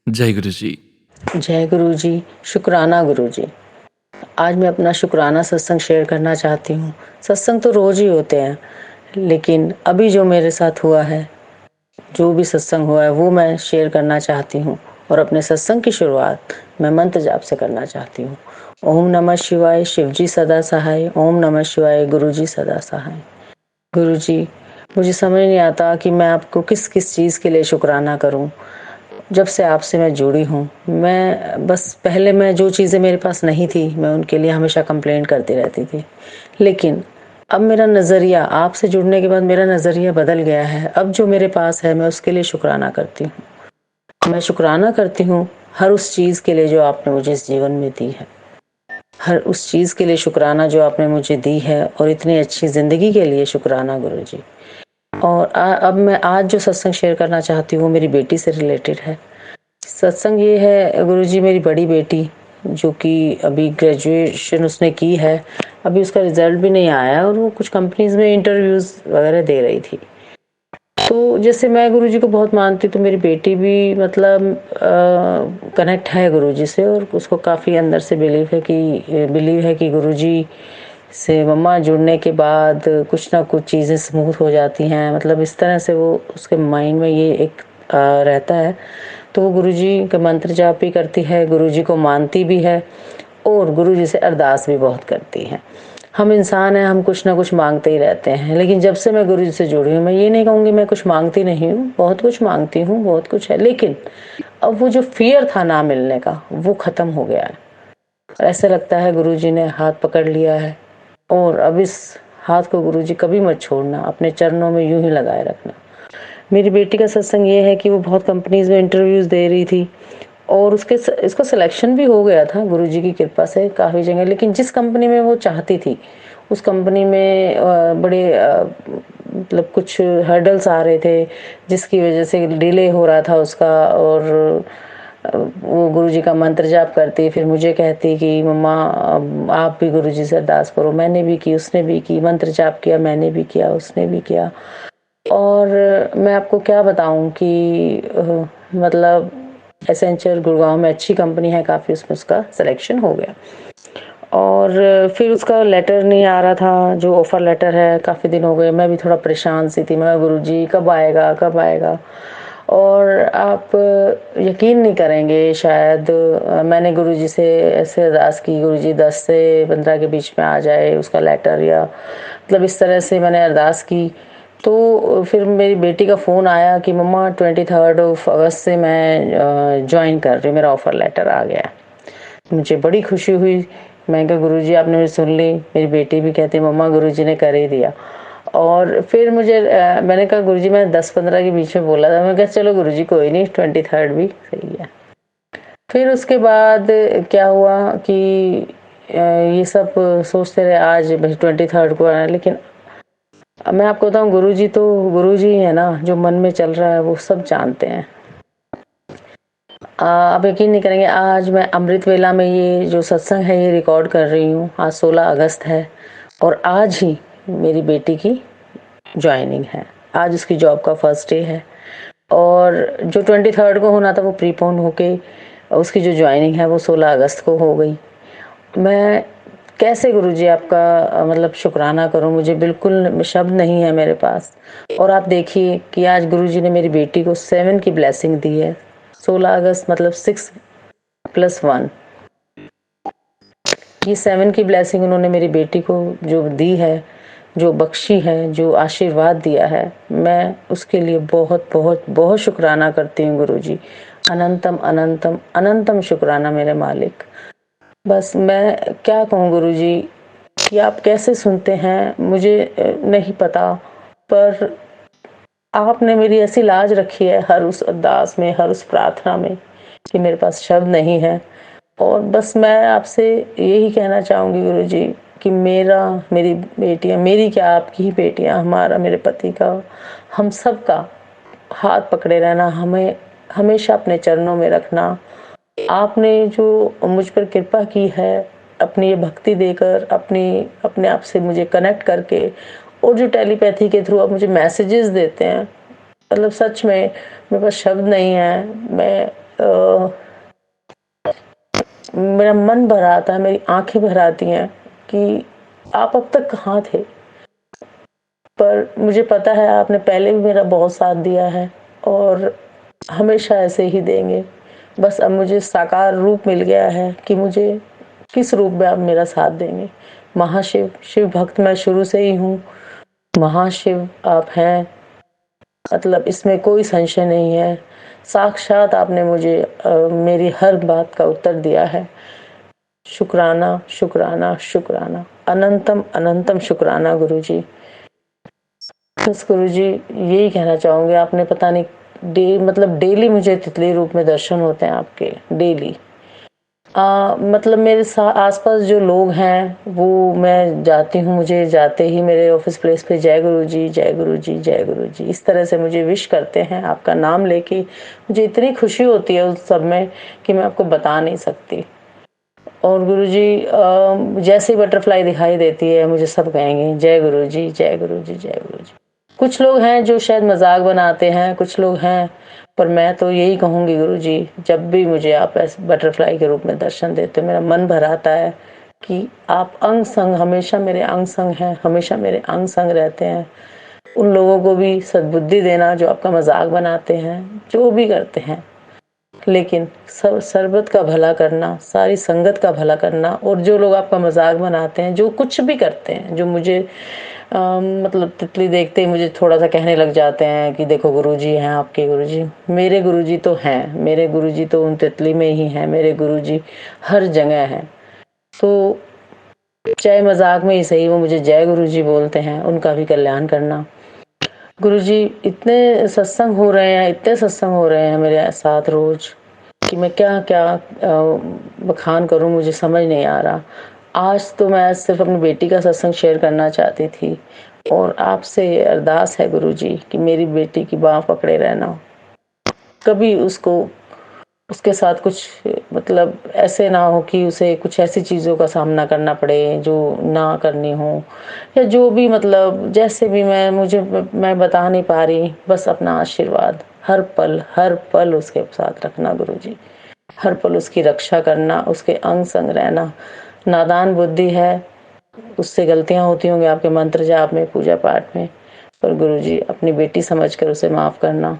जय गुरु जी। जय गुरु जी। शुक्राना गुरु जी। आज मैं अपना शुक्राना सत्संग शेयर करना चाहती हूँ। सत्संग तो रोज ही होते हैं, लेकिन अभी जो मेरे साथ हुआ है, जो भी सत्संग हुआ है, वो मैं शेयर करना चाहती हूँ। और अपने सत्संग की शुरुआत मैं मंत्र जाप से करना चाहती हूँ। ओम नमः शिवाय, शिवजी सदा सहाय। ओम नमः शिवाय, गुरु जी सदा सहाय। गुरु जी, मुझे समझ नहीं आता कि मैं आपको किस किस चीज़ के लिए शुक्राना करूँ। जब से आपसे मैं जुड़ी हूँ, मैं बस पहले मैं जो चीज़ें मेरे पास नहीं थी, मैं उनके लिए हमेशा कंप्लेंट करती रहती थी। लेकिन अब मेरा नज़रिया, आपसे जुड़ने के बाद मेरा नज़रिया बदल गया है। अब जो मेरे पास है, मैं उसके लिए शुक्राना करती हूँ। मैं शुक्राना करती हूँ हर उस चीज़ के लिए जो आपने मुझे इस जीवन में दी है। हर उस चीज़ के लिए शुक्राना जो आपने मुझे दी है, और इतनी अच्छी ज़िंदगी के लिए शुक्राना गुरु जी। और अब मैं आज जो सत्संग शेयर करना चाहती हूँ, वो मेरी बेटी से रिलेटेड है। सत्संग ये है गुरुजी, मेरी बड़ी बेटी जो कि अभी ग्रेजुएशन उसने की है, अभी उसका रिजल्ट भी नहीं आया, और वो कुछ कंपनीज में इंटरव्यूज वगैरह दे रही थी। तो जैसे मैं गुरुजी को बहुत मानती हूँ, तो मेरी बेटी भी मतलब कनेक्ट है गुरुजी से, और उसको काफ़ी अंदर से बिलीव है कि गुरुजी से मम्मा जुड़ने के बाद कुछ ना कुछ चीज़ें स्मूथ हो जाती हैं। मतलब इस तरह से वो उसके माइंड में ये एक रहता है। तो वो गुरुजी का मंत्र जाप भी करती है, गुरुजी को मानती भी है, और गुरुजी से अरदास भी बहुत करती है। हम इंसान हैं, हम कुछ ना कुछ मांगते ही रहते हैं, लेकिन जब से मैं गुरुजी से जुड़ी हूँ, मैं ये नहीं कहूँगी मैं कुछ मांगती नहीं हूँ, बहुत कुछ मांगती हूँ, बहुत कुछ है, लेकिन अब वो जो फियर था ना मिलने का, वो खत्म हो गया है। और ऐसा लगता है गुरुजी ने हाथ पकड़ लिया है, और अब इस हाथ को गुरुजी कभी मत छोड़ना, अपने चरणों में यूं ही लगाए रखना। मेरी बेटी का सत्संग ये है कि वो बहुत कंपनीज में इंटरव्यूज दे रही थी, और इसका सिलेक्शन भी हो गया था गुरुजी की कृपा से काफ़ी जगह। लेकिन जिस कंपनी में वो चाहती थी, उस कंपनी में बड़े मतलब कुछ हर्डल्स आ रहे थे, जिसकी वजह से डिले हो रहा था उसका। और वो गुरुजी का मंत्र जाप करती, फिर मुझे कहती कि मम्मा आप भी गुरुजी से अरदास करो। मैंने भी की, उसने भी की, मंत्र जाप किया, मैंने भी किया, उसने भी किया। और मैं आपको क्या बताऊं कि मतलब एसेंचर गुड़गांव में अच्छी कंपनी है काफ़ी, उसमें उसका सिलेक्शन हो गया। और फिर उसका लेटर नहीं आ रहा था, जो ऑफ़र लेटर है, काफ़ी दिन हो गए। मैं भी थोड़ा परेशान सी थी, मैं गुरुजी कब आएगा कब आएगा। और आप यकीन नहीं करेंगे, शायद मैंने गुरुजी से ऐसे अरदास की, गुरुजी 10 से 15 के बीच में आ जाए उसका लेटर, या मतलब इस तरह से मैंने अरदास की। तो फिर मेरी बेटी का फ़ोन आया कि मम्मा 23 अगस्त से मैं ज्वाइन कर रही हूँ, मेरा ऑफ़र लेटर आ गया। मुझे बड़ी खुशी हुई। मैं कहा गुरुजी आपने मेरी सुन ली। मेरी बेटी भी कहती मम्मा गुरुजी ने कर ही दिया। और फिर मैंने कहा गुरुजी मैं 10-15 के बीच में बोला था। मैं कहा चलो गुरुजी कोई नहीं, 23 भी सही है। फिर उसके बाद क्या हुआ कि ये सब सोचते रहे, आज भाई 23 को आना, लेकिन अब मैं आपको बताऊं, गुरुजी तो गुरुजी है ना, जो मन में चल रहा है वो सब जानते हैं। आप यकीन नहीं करेंगे, आज मैं अमृत वेला में ये जो सत्संग है ये रिकॉर्ड कर रही हूँ। आज 16 अगस्त है, और आज ही मेरी बेटी की ज्वाइनिंग है। आज उसकी जॉब का फर्स्ट डे है, और जो 23 को होना था वो प्रीपोन होके उसकी जो ज्वाइनिंग है वो 16 अगस्त को हो गई। मैं कैसे गुरुजी आपका मतलब शुक्राना करूं, मुझे बिल्कुल शब्द नहीं है मेरे पास। और आप देखिए कि आज गुरुजी ने मेरी बेटी को 7 की ब्लेसिंग दी है। 16 अगस्त मतलब 6+1, ये 7 की ब्लेसिंग उन्होंने मेरी बेटी को जो दी है, जो बख्शी है, जो आशीर्वाद दिया है, मैं उसके लिए बहुत बहुत बहुत शुक्राना करती हूँ गुरुजी। अनंतम अनंतम अनंतम शुक्राना मेरे मालिक। बस मैं क्या कहूँ गुरुजी, कि आप कैसे सुनते हैं मुझे नहीं पता, पर आपने मेरी ऐसी लाज रखी है हर उस अरदास में, हर उस प्रार्थना में, कि मेरे पास शब्द नहीं है। और बस मैं आपसे यही कहना चाहूँगी गुरुजी, कि मेरी बेटियां, मेरी क्या आपकी ही बेटियां, हमारा, मेरे पति का, हम सब का हाथ पकड़े रहना, हमें हमेशा अपने चरणों में रखना। आपने जो मुझ पर कृपा की है, अपनी ये भक्ति देकर, अपने आप से मुझे कनेक्ट करके, और जो टेलीपैथी के थ्रू आप मुझे मैसेजेस देते हैं, मतलब सच में मेरे पास शब्द नहीं है। मेरा मन भर आता है, मेरी आंखें भर आती हैं कि आप अब तक कहाँ थे। पर मुझे पता है आपने पहले भी मेरा बहुत साथ दिया है और हमेशा ऐसे ही देंगे। बस अब मुझे साकार रूप मिल गया है कि मुझे किस रूप में आप मेरा साथ देंगे। महाशिव, शिव भक्त मैं शुरू से ही हूँ। महाशिव आप हैं, मतलब इसमें कोई संशय नहीं है। साक्षात आपने मुझे मेरी हर बात का उत्तर दिया है। शुक्राना, शुक्राना, शुक्राना, अनंतम अनंतम शुक्राना गुरुजी। बस गुरुजी यही कहना चाहूँगी, आपने पता नहीं मतलब डेली मुझे तितली रूप में दर्शन होते हैं आपके, डेली। मतलब मेरे आसपास जो लोग हैं वो, मैं जाती हूँ, मुझे जाते ही मेरे ऑफिस प्लेस पे जय गुरुजी, जय गुरुजी, जय गुरुजी, इस तरह से मुझे विश करते हैं आपका नाम लेके। मुझे इतनी खुशी होती है उस सब में कि मैं आपको बता नहीं सकती। और गुरुजी जैसे ही बटरफ्लाई दिखाई देती है मुझे सब कहेंगे जय गुरुजी, जय गुरुजी, जय गुरुजी। कुछ लोग हैं जो शायद मजाक बनाते हैं, कुछ लोग हैं, पर मैं तो यही कहूँगी गुरुजी, जब भी मुझे आप ऐसे बटरफ्लाई के रूप में दर्शन देते हो, मेरा मन भर आता है कि आप अंग संग, हमेशा मेरे अंग संग हैं, हमेशा मेरे अंग संग रहते हैं। उन लोगों को भी सद्बुद्धि देना जो आपका मजाक बनाते हैं, जो भी करते हैं, लेकिन सरबत का भला करना, सारी संगत का भला करना। और जो लोग आपका मजाक बनाते हैं, जो कुछ भी करते हैं, जो मुझे मतलब तितली देखते ही मुझे थोड़ा सा कहने लग जाते हैं कि देखो गुरुजी हैं आपके, गुरुजी मेरे, गुरुजी तो हैं, मेरे गुरुजी तो उन तितली में ही हैं, मेरे गुरुजी हर जगह हैं। तो चाहे मजाक में ही सही, वो मुझे जय गुरुजी बोलते हैं, उनका भी कल्याण करना। गुरुजी इतने सत्संग हो रहे हैं, इतने सत्संग हो रहे हैं मेरे साथ रोज कि मैं क्या क्या बखान करूं, मुझे समझ नहीं आ रहा। आज तो मैं सिर्फ अपनी बेटी का सत्संग शेयर करना चाहती थी, और आपसे अरदास है गुरुजी कि मेरी बेटी की बाह पकड़े रहना, कभी उसके साथ कुछ मतलब ऐसे ना हो कि उसे कुछ ऐसी चीज़ों का सामना करना पड़े जो ना करनी हो, या जो भी, मतलब जैसे भी मैं बता नहीं पा रही। बस अपना आशीर्वाद हर पल उसके साथ रखना गुरुजी, हर पल उसकी रक्षा करना, उसके अंग संग रहना। नादान बुद्धि है, उससे गलतियां होती होंगी आपके मंत्र जाप में, पूजा पाठ में, पर गुरुजी अपनी बेटी समझकर उसे माफ करना।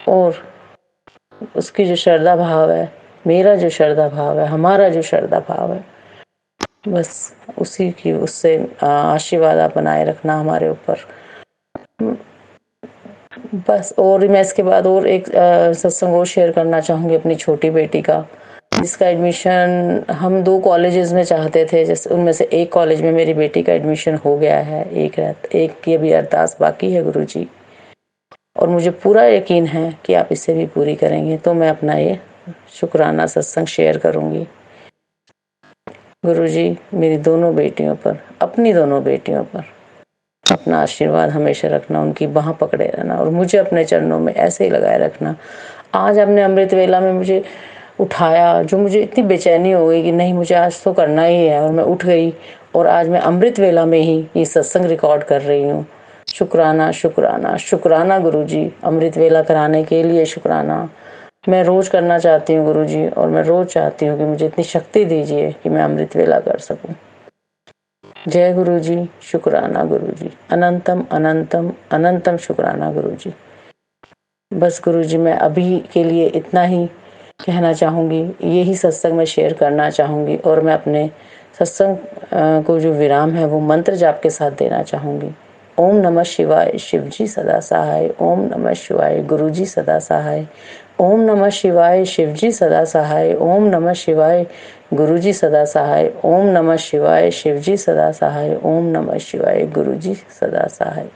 और उसकी जो श्रद्धा भाव है, मेरा जो श्रद्धा भाव है, हमारा जो श्रद्धा भाव है, बस उसी की, उससे आशीर्वाद आप बनाए रखना हमारे ऊपर। बस। और मैं इसके बाद और एक सत्संग और शेयर करना चाहूँगी अपनी छोटी बेटी का, जिसका एडमिशन हम 2 कॉलेजेस में चाहते थे, जैसे उनमें से एक कॉलेज में मेरी बेटी का एडमिशन हो गया है, एक की अभी अरदास बाकी है गुरुजी, और मुझे पूरा यकीन है कि आप इसे भी पूरी करेंगे। तो मैं अपना ये शुक्राना सत्संग शेयर करूँगी। गुरुजी मेरी दोनों बेटियों पर, अपनी दोनों बेटियों पर अपना आशीर्वाद हमेशा रखना, उनकी बाह पकड़े रहना, और मुझे अपने चरणों में ऐसे ही लगाए रखना। आज आपने अमृत वेला में मुझे उठाया, जो मुझे इतनी बेचैनी हो गई कि नहीं मुझे आज तो करना ही है, और मैं उठ गई, और आज मैं अमृत वेला में ही ये सत्संग रिकॉर्ड कर रही हूँ। शुक्राना, शुक्राना, शुक्राना गुरुजी, अमृत वेला कराने के लिए शुक्राना। मैं रोज करना चाहती हूँ गुरुजी, और मैं रोज चाहती हूँ कि मुझे इतनी शक्ति दीजिए कि मैं अमृत वेला कर सकूं। जय गुरुजी, शुक्राना गुरुजी, अनंतम अनंतम अनंतम शुक्राना गुरुजी। बस गुरुजी मैं अभी के लिए इतना ही कहना चाहूँगी, यही सत्संग में शेयर करना चाहूँगी, और मैं अपने सत्संग को जो विराम है वो मंत्र जाप के साथ देना चाहूँगी। ओम नमः शिवाय, शिवजी सदा सहाय। ओम नमः शिवाय, गुरुजी सदा सहाय। ओम नमः शिवाय, शिवजी सदा सहाय। ओम नमः शिवाय, गुरुजी सदा सहाय। ओम नमः शिवाय, शिवजी सदा सहाय। ओम नमः शिवाय, गुरुजी सदा सहाय।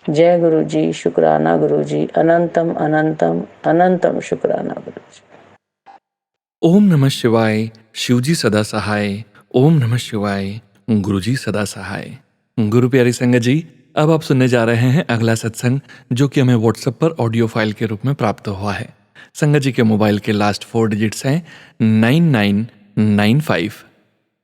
जय गुरुजी, शुक्राना गुरुजी, अनंतम अनंतम अनंतम शुक्राना गुरुजी। ओम नमः शिवाय, शिवजी सदा सहाय। ओम नमः शिवाय, गुरुजी सदा सहाय। गुरु प्यारी संगत जी, अब आप सुनने जा रहे हैं अगला सत्संग, जो कि हमें व्हाट्सएप पर ऑडियो फाइल के रूप में प्राप्त हुआ है। संगत जी के मोबाइल के लास्ट 4 डिजिट्स हैं 9995।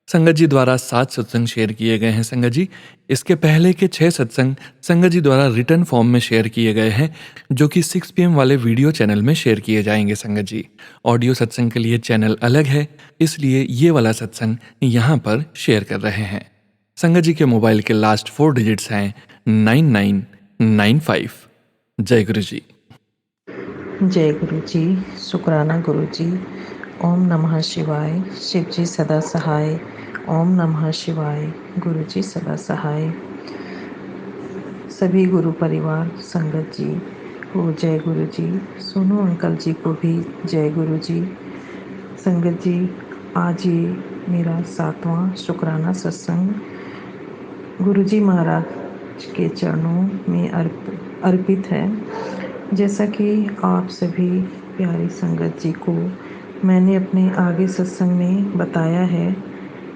संगत जी द्वारा 7 सत्संग शेयर किए गए हैं। संगत जी, इसके पहले के 6 सत्संग संगत जी द्वारा रिटर्न फॉर्म में शेयर किए गए हैं, जो कि 6 PM वाले वीडियो चैनल में शेयर किए जाएंगे। संगत जी, ऑडियो सत्संग के लिए चैनल अलग है, इसलिए ये वाला सत्संग यहाँ पर शेयर कर रहे हैं। संगत जी के मोबाइल के लास्ट 4 डिजिट्स हैं 9995। जय गुरु जी। जय गुरु जी, शुक्राना गुरु जी। ओम नमः शिवाय, शिव जी सदा सहाय। ओम नमः शिवाय, गुरु जी सदा सहाय। सभी गुरु परिवार संगत जी को जय गुरु जी। सोनू अंकल जी को भी जय गुरु जी। संगत जी, आज ये मेरा 7वां शुक्राना सत्संग गुरु जी महाराज के चरणों में अर्पित है। जैसा कि आप सभी प्यारी संगत जी को मैंने अपने आगे सत्संग में बताया है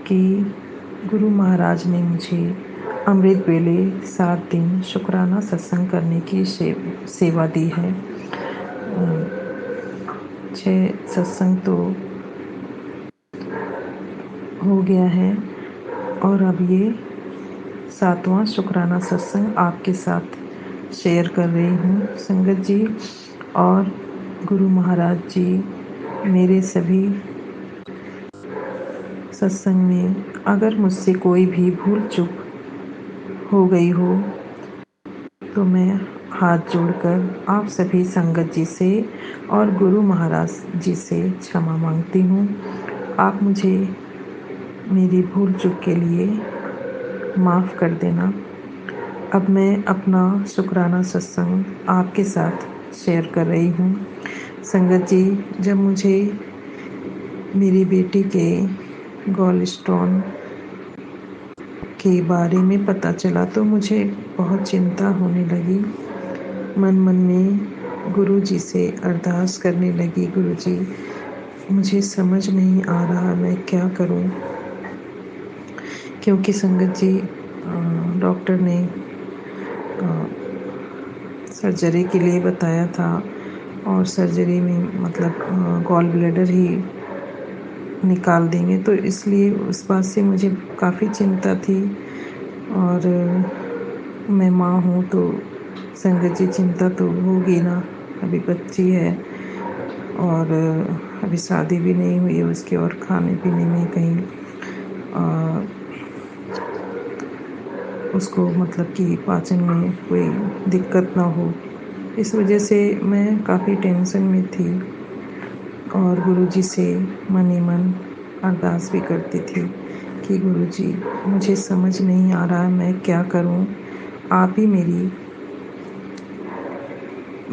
कि गुरु महाराज ने मुझे अमृत वेले 7 दिन शुक्राना सत्संग करने की सेवा दी है। 6 सत्संग तो हो गया है और अब ये 7वां शुक्राना सत्संग आपके साथ शेयर कर रही हूँ संगत जी। और गुरु महाराज जी मेरे सभी सत्संग में अगर मुझसे कोई भी भूल चूक हो गई हो तो मैं हाथ जोड़कर आप सभी संगत जी से और गुरु महाराज जी से क्षमा मांगती हूँ। आप मुझे मेरी भूल चूक के लिए माफ़ कर देना। अब मैं अपना शुक्राना सत्संग आपके साथ शेयर कर रही हूँ संगत जी। जब मुझे मेरी बेटी के गॉल स्टोन के बारे में पता चला तो मुझे बहुत चिंता होने लगी। मन मन में गुरु जी से अरदास करने लगी, गुरु जी मुझे समझ नहीं आ रहा मैं क्या करूं, क्योंकि संगत जी डॉक्टर ने सर्जरी के लिए बताया था और सर्जरी में मतलब गॉल ब्लैडर ही निकाल देंगे, तो इसलिए उस बात से मुझे काफ़ी चिंता थी। और मैं माँ हूँ तो संगत जी चिंता तो होगी ना, अभी बच्ची है और अभी शादी भी नहीं हुई है उसकी और खाने पीने में कहीं उसको मतलब कि पाचन में कोई दिक्कत ना हो, इस वजह से मैं काफ़ी टेंशन में थी और गुरुजी से मन ही मन अरदास भी करती थी कि गुरुजी मुझे समझ नहीं आ रहा मैं क्या करूं, आप ही मेरी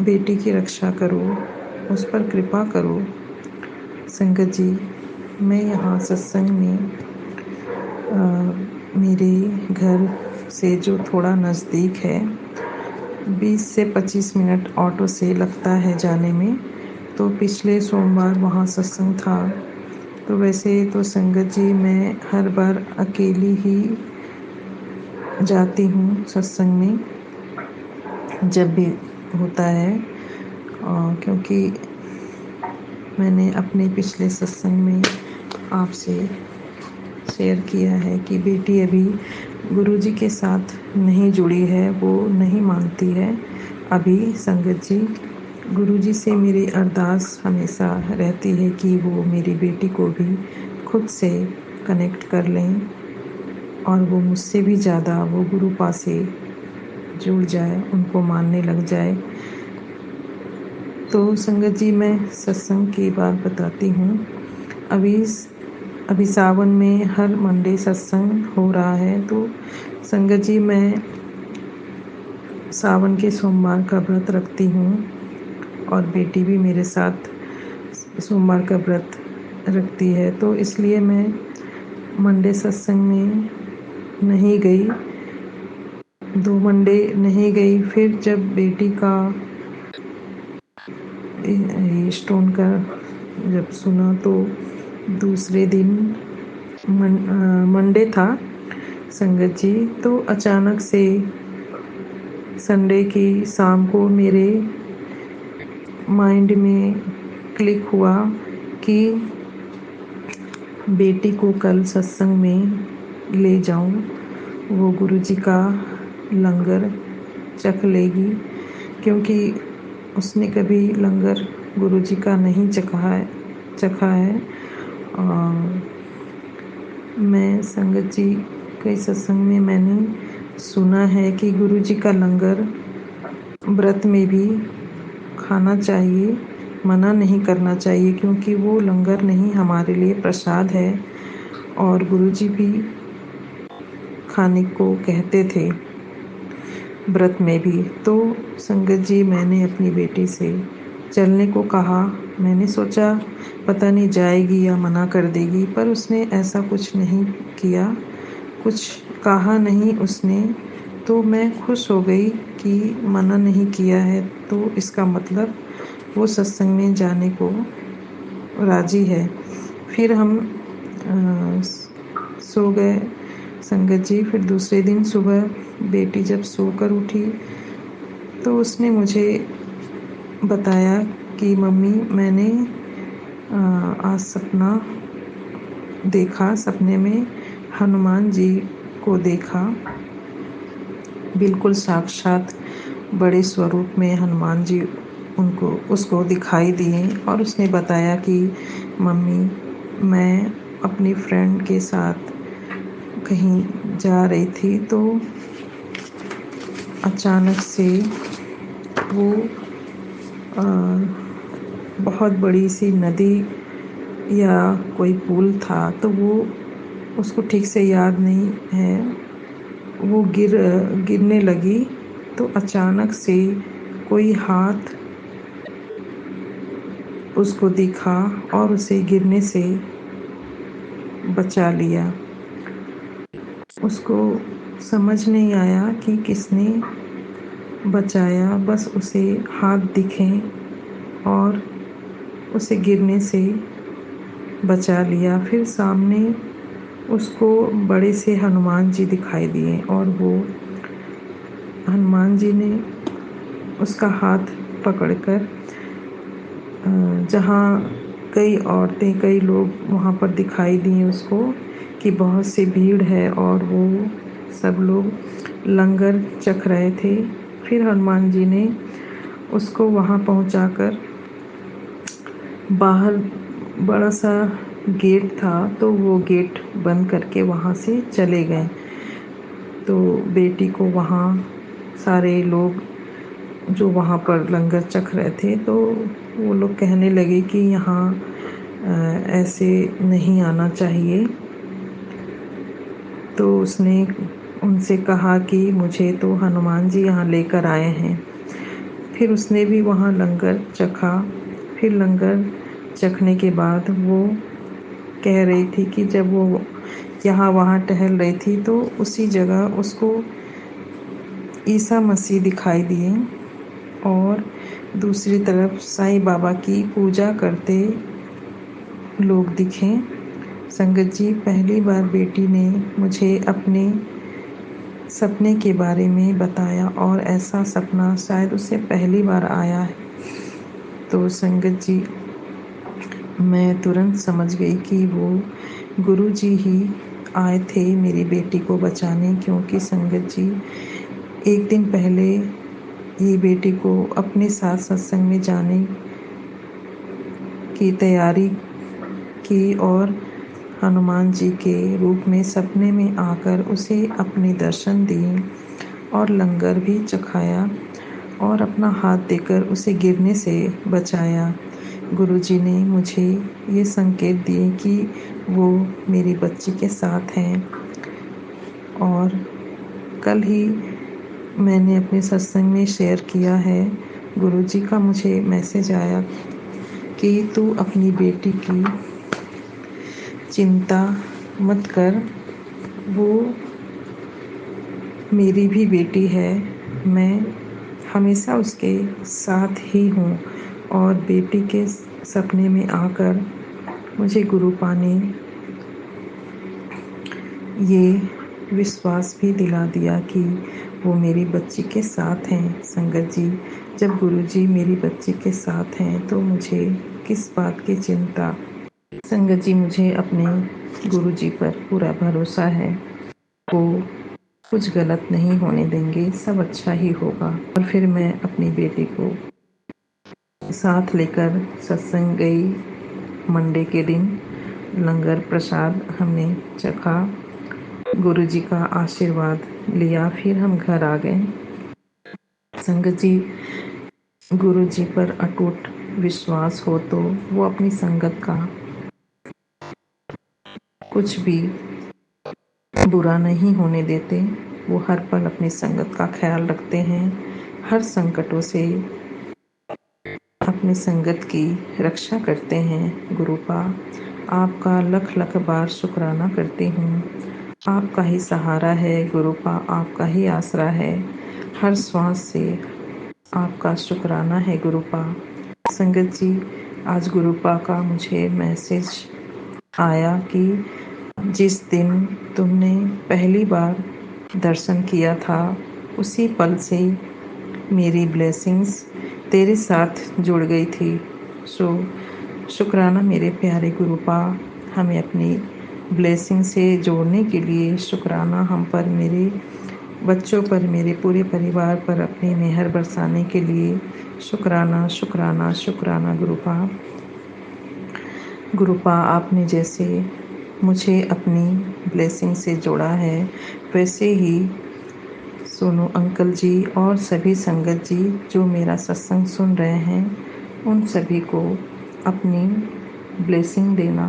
बेटी की रक्षा करो, उस पर कृपा करो। संगत जी, मैं यहाँ सत्संग में मेरे घर से जो थोड़ा नज़दीक है 20 से 25 मिनट ऑटो से लगता है जाने में, तो पिछले सोमवार वहाँ सत्संग था। तो वैसे तो संगत जी मैं हर बार अकेली ही जाती हूँ सत्संग में जब भी होता है, क्योंकि मैंने अपने पिछले सत्संग में आपसे शेयर किया है कि बेटी अभी गुरुजी के साथ नहीं जुड़ी है, वो नहीं मानती है अभी। संगत जी, गुरुजी से मेरी अरदास हमेशा रहती है कि वो मेरी बेटी को भी खुद से कनेक्ट कर लें और वो मुझसे भी ज़्यादा वो गुरु पास से जुड़ जाए, उनको मानने लग जाए। तो संगत जी, मैं सत्संग की बात बताती हूँ। अभी सावन में हर मंडे सत्संग हो रहा है, तो संगत जी मैं सावन के सोमवार का व्रत रखती हूँ और बेटी भी मेरे साथ सोमवार का व्रत रखती है, तो इसलिए मैं मंडे सत्संग में नहीं गई, 2 मंडे नहीं गई। फिर जब बेटी का स्टोन का जब सुना तो दूसरे दिन मंडे था, संगत जी, तो अचानक से संडे की शाम को मेरे माइंड में क्लिक हुआ कि बेटी को कल सत्संग में ले जाऊं, वो गुरुजी का लंगर चख लेगी, क्योंकि उसने कभी लंगर गुरुजी का नहीं चखा है। और मैं संगत जी के सत्संग में मैंने सुना है कि गुरुजी का लंगर व्रत में भी खाना चाहिए, मना नहीं करना चाहिए, क्योंकि वो लंगर नहीं, हमारे लिए प्रसाद है और गुरुजी भी खाने को कहते थे व्रत में भी। तो संगत जी, मैंने अपनी बेटी से चलने को कहा। मैंने सोचा पता नहीं जाएगी या मना कर देगी, पर उसने ऐसा कुछ नहीं किया, कुछ कहा नहीं उसने। तो मैं खुश हो गई कि मना नहीं किया है, तो इसका मतलब वो सत्संग में जाने को राजी है। फिर हम सो गए संगत जी। फिर दूसरे दिन सुबह बेटी जब सोकर उठी तो उसने मुझे बताया कि मम्मी, मैंने आज सपना देखा, सपने में हनुमान जी को देखा, बिल्कुल साक्षात बड़े स्वरूप में हनुमान जी उसको दिखाई दिए। और उसने बताया कि मम्मी, मैं अपनी फ्रेंड के साथ कहीं जा रही थी, तो अचानक से वो बहुत बड़ी सी नदी या कोई पुल था, तो वो उसको ठीक से याद नहीं है, वो गिरने लगी। तो अचानक से कोई हाथ उसको दिखा और उसे गिरने से बचा लिया। उसको समझ नहीं आया कि किसने बचाया, बस उसे हाथ दिखे और उसे गिरने से बचा लिया। फिर सामने उसको बड़े से हनुमान जी दिखाई दिए और वो हनुमान जी ने उसका हाथ पकड़कर, जहाँ कई औरतें, कई लोग वहाँ पर दिखाई दिए उसको कि बहुत सी भीड़ है और वो सब लोग लंगर चख रहे थे। फिर हनुमान जी ने उसको वहाँ पहुँचाकर, बाहर बड़ा सा गेट था, तो वो गेट बंद करके वहाँ से चले गए। तो बेटी को वहाँ सारे लोग जो वहाँ पर लंगर चख रहे थे, तो वो लोग कहने लगे कि यहाँ ऐसे नहीं आना चाहिए। तो उसने उनसे कहा कि मुझे तो हनुमान जी यहाँ लेकर आए हैं। फिर उसने भी वहाँ लंगर चखा। फिर लंगर चखने के बाद वो कह रही थी कि जब वो यहाँ वहाँ टहल रही थी, तो उसी जगह उसको ईसा मसीह दिखाई दिए और दूसरी तरफ साईं बाबा की पूजा करते लोग दिखे। संगत जी, पहली बार बेटी ने मुझे अपने सपने के बारे में बताया और ऐसा सपना शायद उसे पहली बार आया है। तो संगत जी, मैं तुरंत समझ गई कि वो गुरुजी ही आए थे मेरी बेटी को बचाने, क्योंकि संगत जी, एक दिन पहले ये बेटी को अपने साथ सत्संग में जाने की तैयारी की और हनुमान जी के रूप में सपने में आकर उसे अपने दर्शन दिए और लंगर भी चखाया और अपना हाथ देकर उसे गिरने से बचाया। गुरुजी ने मुझे ये संकेत दिए कि वो मेरी बच्ची के साथ हैं। और कल ही मैंने अपने सत्संग में शेयर किया है, गुरुजी का मुझे मैसेज आया कि तू अपनी बेटी की चिंता मत कर, वो मेरी भी बेटी है, मैं हमेशा उसके साथ ही हूँ। और बेटी के सपने में आकर मुझे गुरुपा ने ये विश्वास भी दिला दिया कि वो मेरी बच्ची के साथ हैं। संगत जी, जब गुरुजी मेरी बच्ची के साथ हैं तो मुझे किस बात की चिंता। संगत जी, मुझे अपने गुरुजी पर पूरा भरोसा है। वो कुछ गलत नहीं होने देंगे, सब अच्छा ही होगा। और फिर मैं अपनी बेटी को साथ लेकर सत्संग गई। मंडे के दिन लंगर प्रसाद हमने चखा, गुरुजी का आशीर्वाद लिया, फिर हम घर आ गए। संगत जी, गुरुजी पर अटूट विश्वास हो तो वो अपनी संगत का कुछ भी बुरा नहीं होने देते। वो हर पल अपनी संगत का ख्याल रखते हैं, हर संकटों से अपनी संगत की रक्षा करते हैं। गुरुपा, आपका लख लख बार शुक्राना करती हूँ। आपका ही सहारा है गुरुपा, आपका ही आसरा है। हर श्वास से आपका शुक्राना है गुरुपा। संगत जी, आज गुरुपा का मुझे मैसेज आया कि जिस दिन तुमने पहली बार दर्शन किया था उसी पल से मेरी ब्लेसिंग्स तेरे साथ जुड़ गई थी। सो शुक्राना मेरे प्यारे गुरुपा, हमें अपनी ब्लेसिंग से जोड़ने के लिए। शुक्राना हम पर, मेरे बच्चों पर, मेरे पूरे परिवार पर अपनी मेहर बरसाने के लिए। शुक्राना शुक्राना शुक्राना गुरुपा। गुरुपा, आपने जैसे मुझे अपनी ब्लेसिंग से जोड़ा है, वैसे ही सोनू अंकल जी और सभी संगत जी जो मेरा सत्संग सुन रहे हैं, उन सभी को अपनी ब्लेसिंग देना,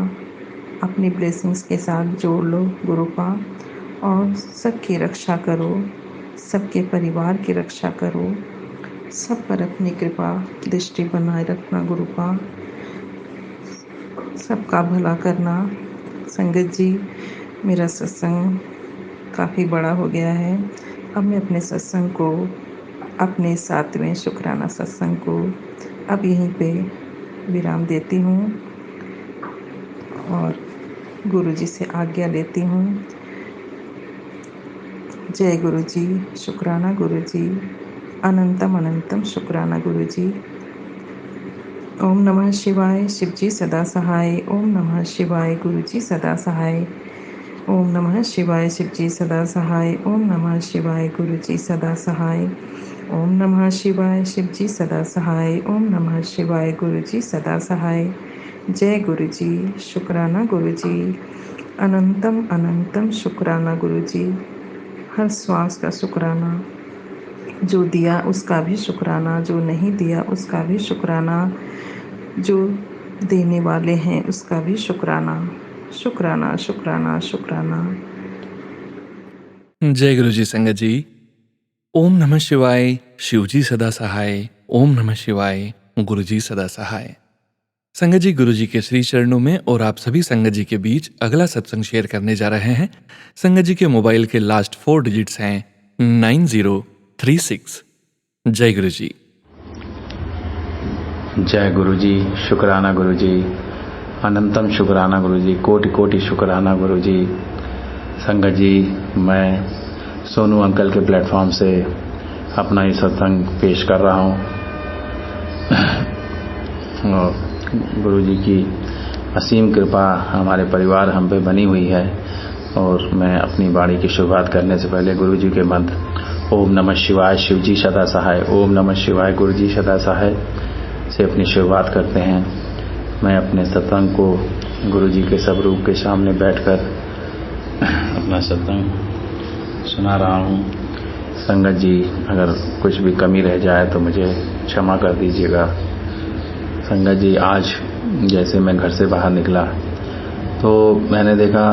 अपनी ब्लेसिंग्स के साथ जोड़ लो गुरुपा, और सबकी रक्षा करो, सबके परिवार की रक्षा करो, सब पर अपनी कृपा दृष्टि बनाए रखना गुरुपा, सबका भला करना। संगत जी, मेरा सत्संग काफ़ी बड़ा हो गया है। अब मैं अपने सत्संग को, अपने 7वें शुक्राना सत्संग को अब यहीं पे विराम देती हूँ और गुरुजी से आज्ञा लेती हूँ। जय गुरुजी, शुक्राना गुरुजी, अनंतम अनंतम शुक्राना गुरुजी। ओम नमः शिवाय, शिवजी सदा सहाय। ओम नमः शिवाय, गुरुजी सदा सहाय। ओम नमः शिवाय, शिवजी सदा सहाय। ओम नमः शिवाय, गुरुजी सदा सहाय। ओम नमः शिवाय, शिवजी सदा सहाय। ओम नमः शिवाय, गुरुजी सदा सहाय। जय गुरुजी, शुक्राना गुरुजी, अनंतम अनंतम शुक्राना गुरुजी। हर श्वास का शुक्राना, जो दिया उसका भी शुक्राना, जो नहीं दिया उसका भी शुक्राना, जो देने वाले हैं उसका भी शुक्राना। शुक्राना शुक्राना शुक्राना। जय गुरु जी। संगत जी, ओम नमः शिवाय, शिवजी सदा सहाय। ओम नमः शिवाय, गुरु जी सदा सहाय। संगत जी, गुरु जी के श्री चरणों में और आप सभी संगत जी के बीच अगला सत्संग शेयर करने जा रहे हैं। संगत जी के मोबाइल के लास्ट 4 डिजिट्स हैं 9036। जय गुरु जी। जय गुरु जी, शुक्राना गुरु जी, अनंतम शुक्राना गुरु जी, कोटि कोटि शुक्राना गुरु जी। संगत जी, मैं सोनू अंकल के प्लेटफॉर्म से अपना ये सत्संग पेश कर रहा हूँ। गुरु जी की असीम कृपा हमारे परिवार हम पे बनी हुई है और मैं अपनी वाणी की शुरुआत करने से पहले गुरु जी के मंत्र ओम नमः शिवाय, शिवजी सदा सहाय, ओम नमः शिवाय, गुरु जी सदा सहाय से अपनी शुरुआत करते हैं। मैं अपने सत्संग को गुरु जी के सब रूप के सामने बैठकर अपना सत्संग सुना रहा हूँ। संगत जी, अगर कुछ भी कमी रह जाए तो मुझे क्षमा कर दीजिएगा। संगत जी, आज जैसे मैं घर से बाहर निकला तो मैंने देखा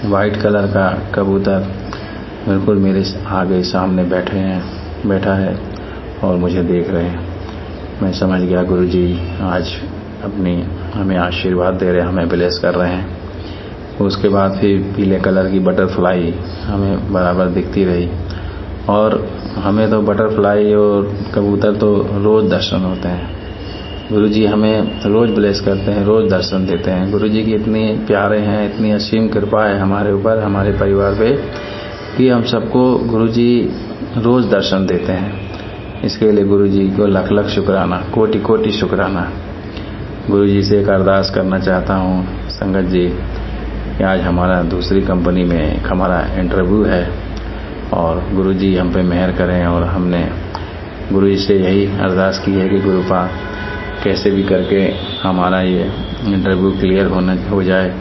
वाइट कलर का कबूतर बिल्कुल मेरे आगे सामने बैठा है और मुझे देख रहे हैं। मैं समझ गया गुरु जी आज हमें आशीर्वाद दे रहे हैं, हमें ब्लेस कर रहे हैं। उसके बाद फिर पीले कलर की बटरफ्लाई हमें बराबर दिखती रही और हमें तो बटरफ्लाई और कबूतर तो रोज़ दर्शन होते हैं। गुरु जी हमें रोज़ ब्लेस करते हैं, रोज़ दर्शन देते हैं। गुरु जी की इतनी प्यारे हैं, इतनी असीम कृपा है हमारे ऊपर, हमारे परिवार पे कि हम सबको गुरुजी रोज़ दर्शन देते हैं। इसके लिए गुरुजी को लख लख शुक्राना, कोटि कोटि शुक्राना। गुरुजी से एक अरदास करना चाहता हूँ संगत जी कि आज हमारा दूसरी कंपनी में एक हमारा इंटरव्यू है और गुरुजी हम पे मेहर करें। और हमने गुरुजी से यही अरदास की है कि गुरुपा कैसे भी करके हमारा ये इंटरव्यू क्लियर हो जाए,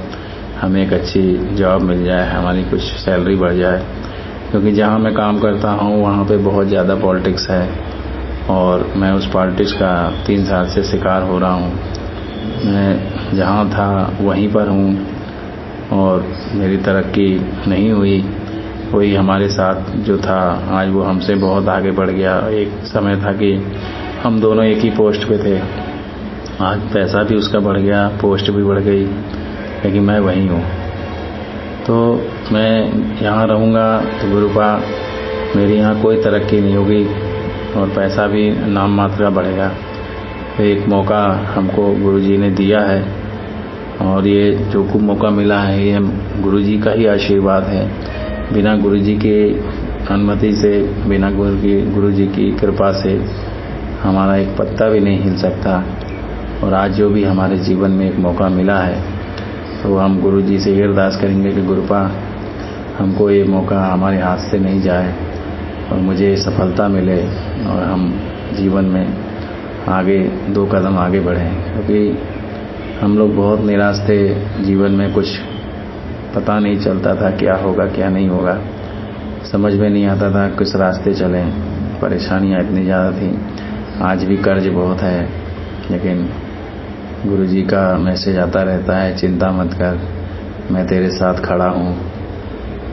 हमें एक अच्छी जॉब मिल जाए, हमारी कुछ सैलरी बढ़ जाए। क्योंकि जहाँ मैं काम करता हूँ वहाँ पे बहुत ज़्यादा पॉलिटिक्स है और मैं उस पॉलिटिक्स का 3 साल से शिकार हो रहा हूँ। मैं जहाँ था वहीं पर हूँ और मेरी तरक्की नहीं हुई। कोई हमारे साथ जो था आज वो हमसे बहुत आगे बढ़ गया। एक समय था कि हम दोनों एक ही पोस्ट पे थे, आज पैसा भी उसका बढ़ गया, पोस्ट भी बढ़ गई, लेकिन मैं वहीं हूँ। तो मैं यहाँ रहूँगा तो गुरुपा मेरी यहाँ कोई तरक्की नहीं होगी और पैसा भी नाम मात्र का बढ़ेगा। तो एक मौका हमको गुरुजी ने दिया है और ये जो मौका मिला है ये गुरुजी का ही आशीर्वाद है। बिना गुरुजी की अनुमति से, बिना गुरुजी की कृपा से हमारा एक पत्ता भी नहीं हिल सकता। और आज जो भी हमारे जीवन में एक मौका मिला है तो हम गुरुजी से ये अरदास करेंगे कि गुरुपा हमको ये मौका हमारे हाथ से नहीं जाए और मुझे सफलता मिले और हम जीवन में आगे 2 कदम आगे बढ़ें। क्योंकि हम लोग बहुत निराश थे, जीवन में कुछ पता नहीं चलता था क्या होगा क्या नहीं होगा, समझ में नहीं आता था किस रास्ते चलें, परेशानियां इतनी ज़्यादा थी। आज भी कर्ज बहुत है, लेकिन गुरुजी का मैसेज आता रहता है, चिंता मत कर, मैं तेरे साथ खड़ा हूँ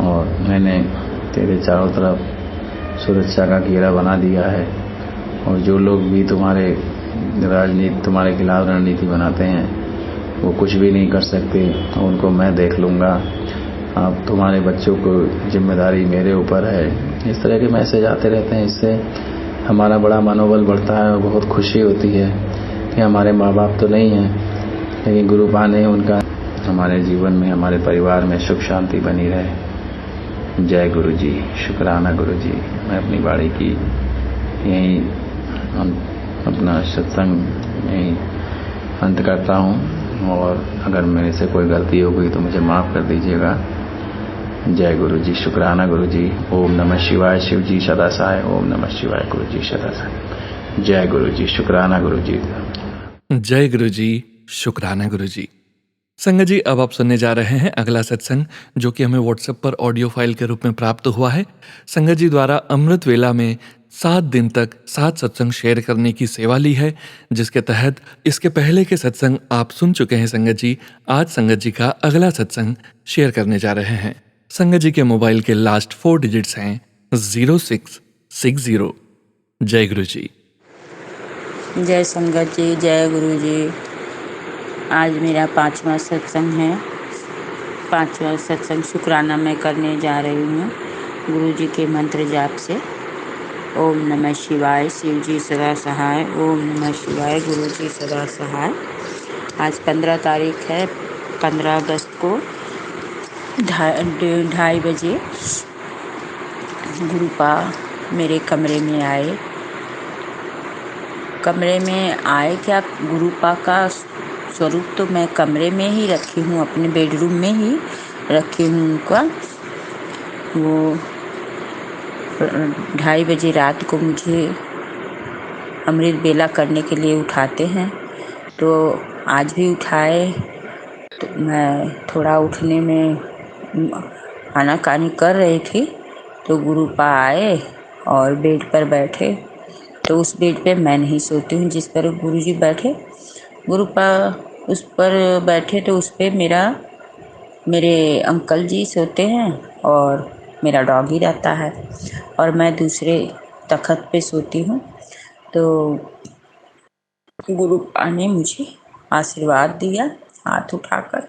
और मैंने तेरे चारों तरफ सुरक्षा का घेरा बना दिया है। और जो लोग भी तुम्हारे खिलाफ रणनीति बनाते हैं वो कुछ भी नहीं कर सकते, उनको मैं देख लूँगा। अब तुम्हारे बच्चों को जिम्मेदारी मेरे ऊपर है। इस तरह के मैसेज आते रहते हैं, इससे हमारा बड़ा मनोबल बढ़ता है और बहुत खुशी होती है कि हमारे माँ बाप तो नहीं हैं, लेकिन गुरुपा ने उनका हमारे जीवन में, हमारे परिवार में सुख शांति बनी रहे। जय गुरुजी, शुक्राना गुरुजी। मैं अपनी बाणी की यही अपना सत्संग यही अंत करता हूँ और अगर मेरे से कोई गलती हो गई तो मुझे माफ़ कर दीजिएगा। जय गुरुजी, शुक्राना गुरुजी। ओम नमः शिवाय, शिव जी सदा सहाय। ओम नमः शिवाय, गुरुजी सदा सहाय। जय गुरुजी, शुक्राना गुरुजी। जय गुरुजी, शुक्राना गुरुजी। संगत जी, अब आप सुनने जा रहे हैं अगला सत्संग जो कि हमें व्हाट्सएप पर ऑडियो फाइल के रूप में प्राप्त हुआ है। संगत जी द्वारा अमृत वेला में 7 दिन तक 7 सत्संग शेयर करने की सेवा ली है, जिसके तहत इसके पहले के सत्संग आप सुन चुके हैं। संगत जी, आज संगत जी का अगला सत्संग शेयर करने जा रहे हैं। संगत जी के मोबाइल के लास्ट 4 डिजिट्स हैं 0660। जय गुरु जी। जय संगत जी, जय गुरु जी। आज मेरा 5वां सत्संग है। 5वां सत्संग शुक्राना मैं करने जा रही हूँ गुरु जी के मंत्र जाप से। ओम नमः शिवाय, शिव जी सदा सहाय। ओम नमः शिवाय, गुरु जी सदा सहाय। आज 15 तारीख है, 15 अगस्त को 2:30 बजे गुरुपा मेरे कमरे में आए। कमरे में आए क्या, गुरुपा का स्वरूप तो मैं कमरे में ही रखी हूँ, अपने बेडरूम में ही रखी हूँ उनका। वो 2:30 बजे रात को मुझे अमृत बेला करने के लिए उठाते हैं। तो आज भी उठाए तो मैं थोड़ा उठने में आनाकानी कर रही थी तो गुरुपा आए और बेड पर बैठे। तो उस बेड पे मैं नहीं सोती हूँ जिस पर गुरुजी बैठे, गुरुपा उस पर बैठे तो उस पे मेरे अंकल जी सोते हैं और मेरा डॉगी रहता है और मैं दूसरे तखत पे सोती हूँ। तो गुरुपा ने मुझे आशीर्वाद दिया, हाथ उठाकर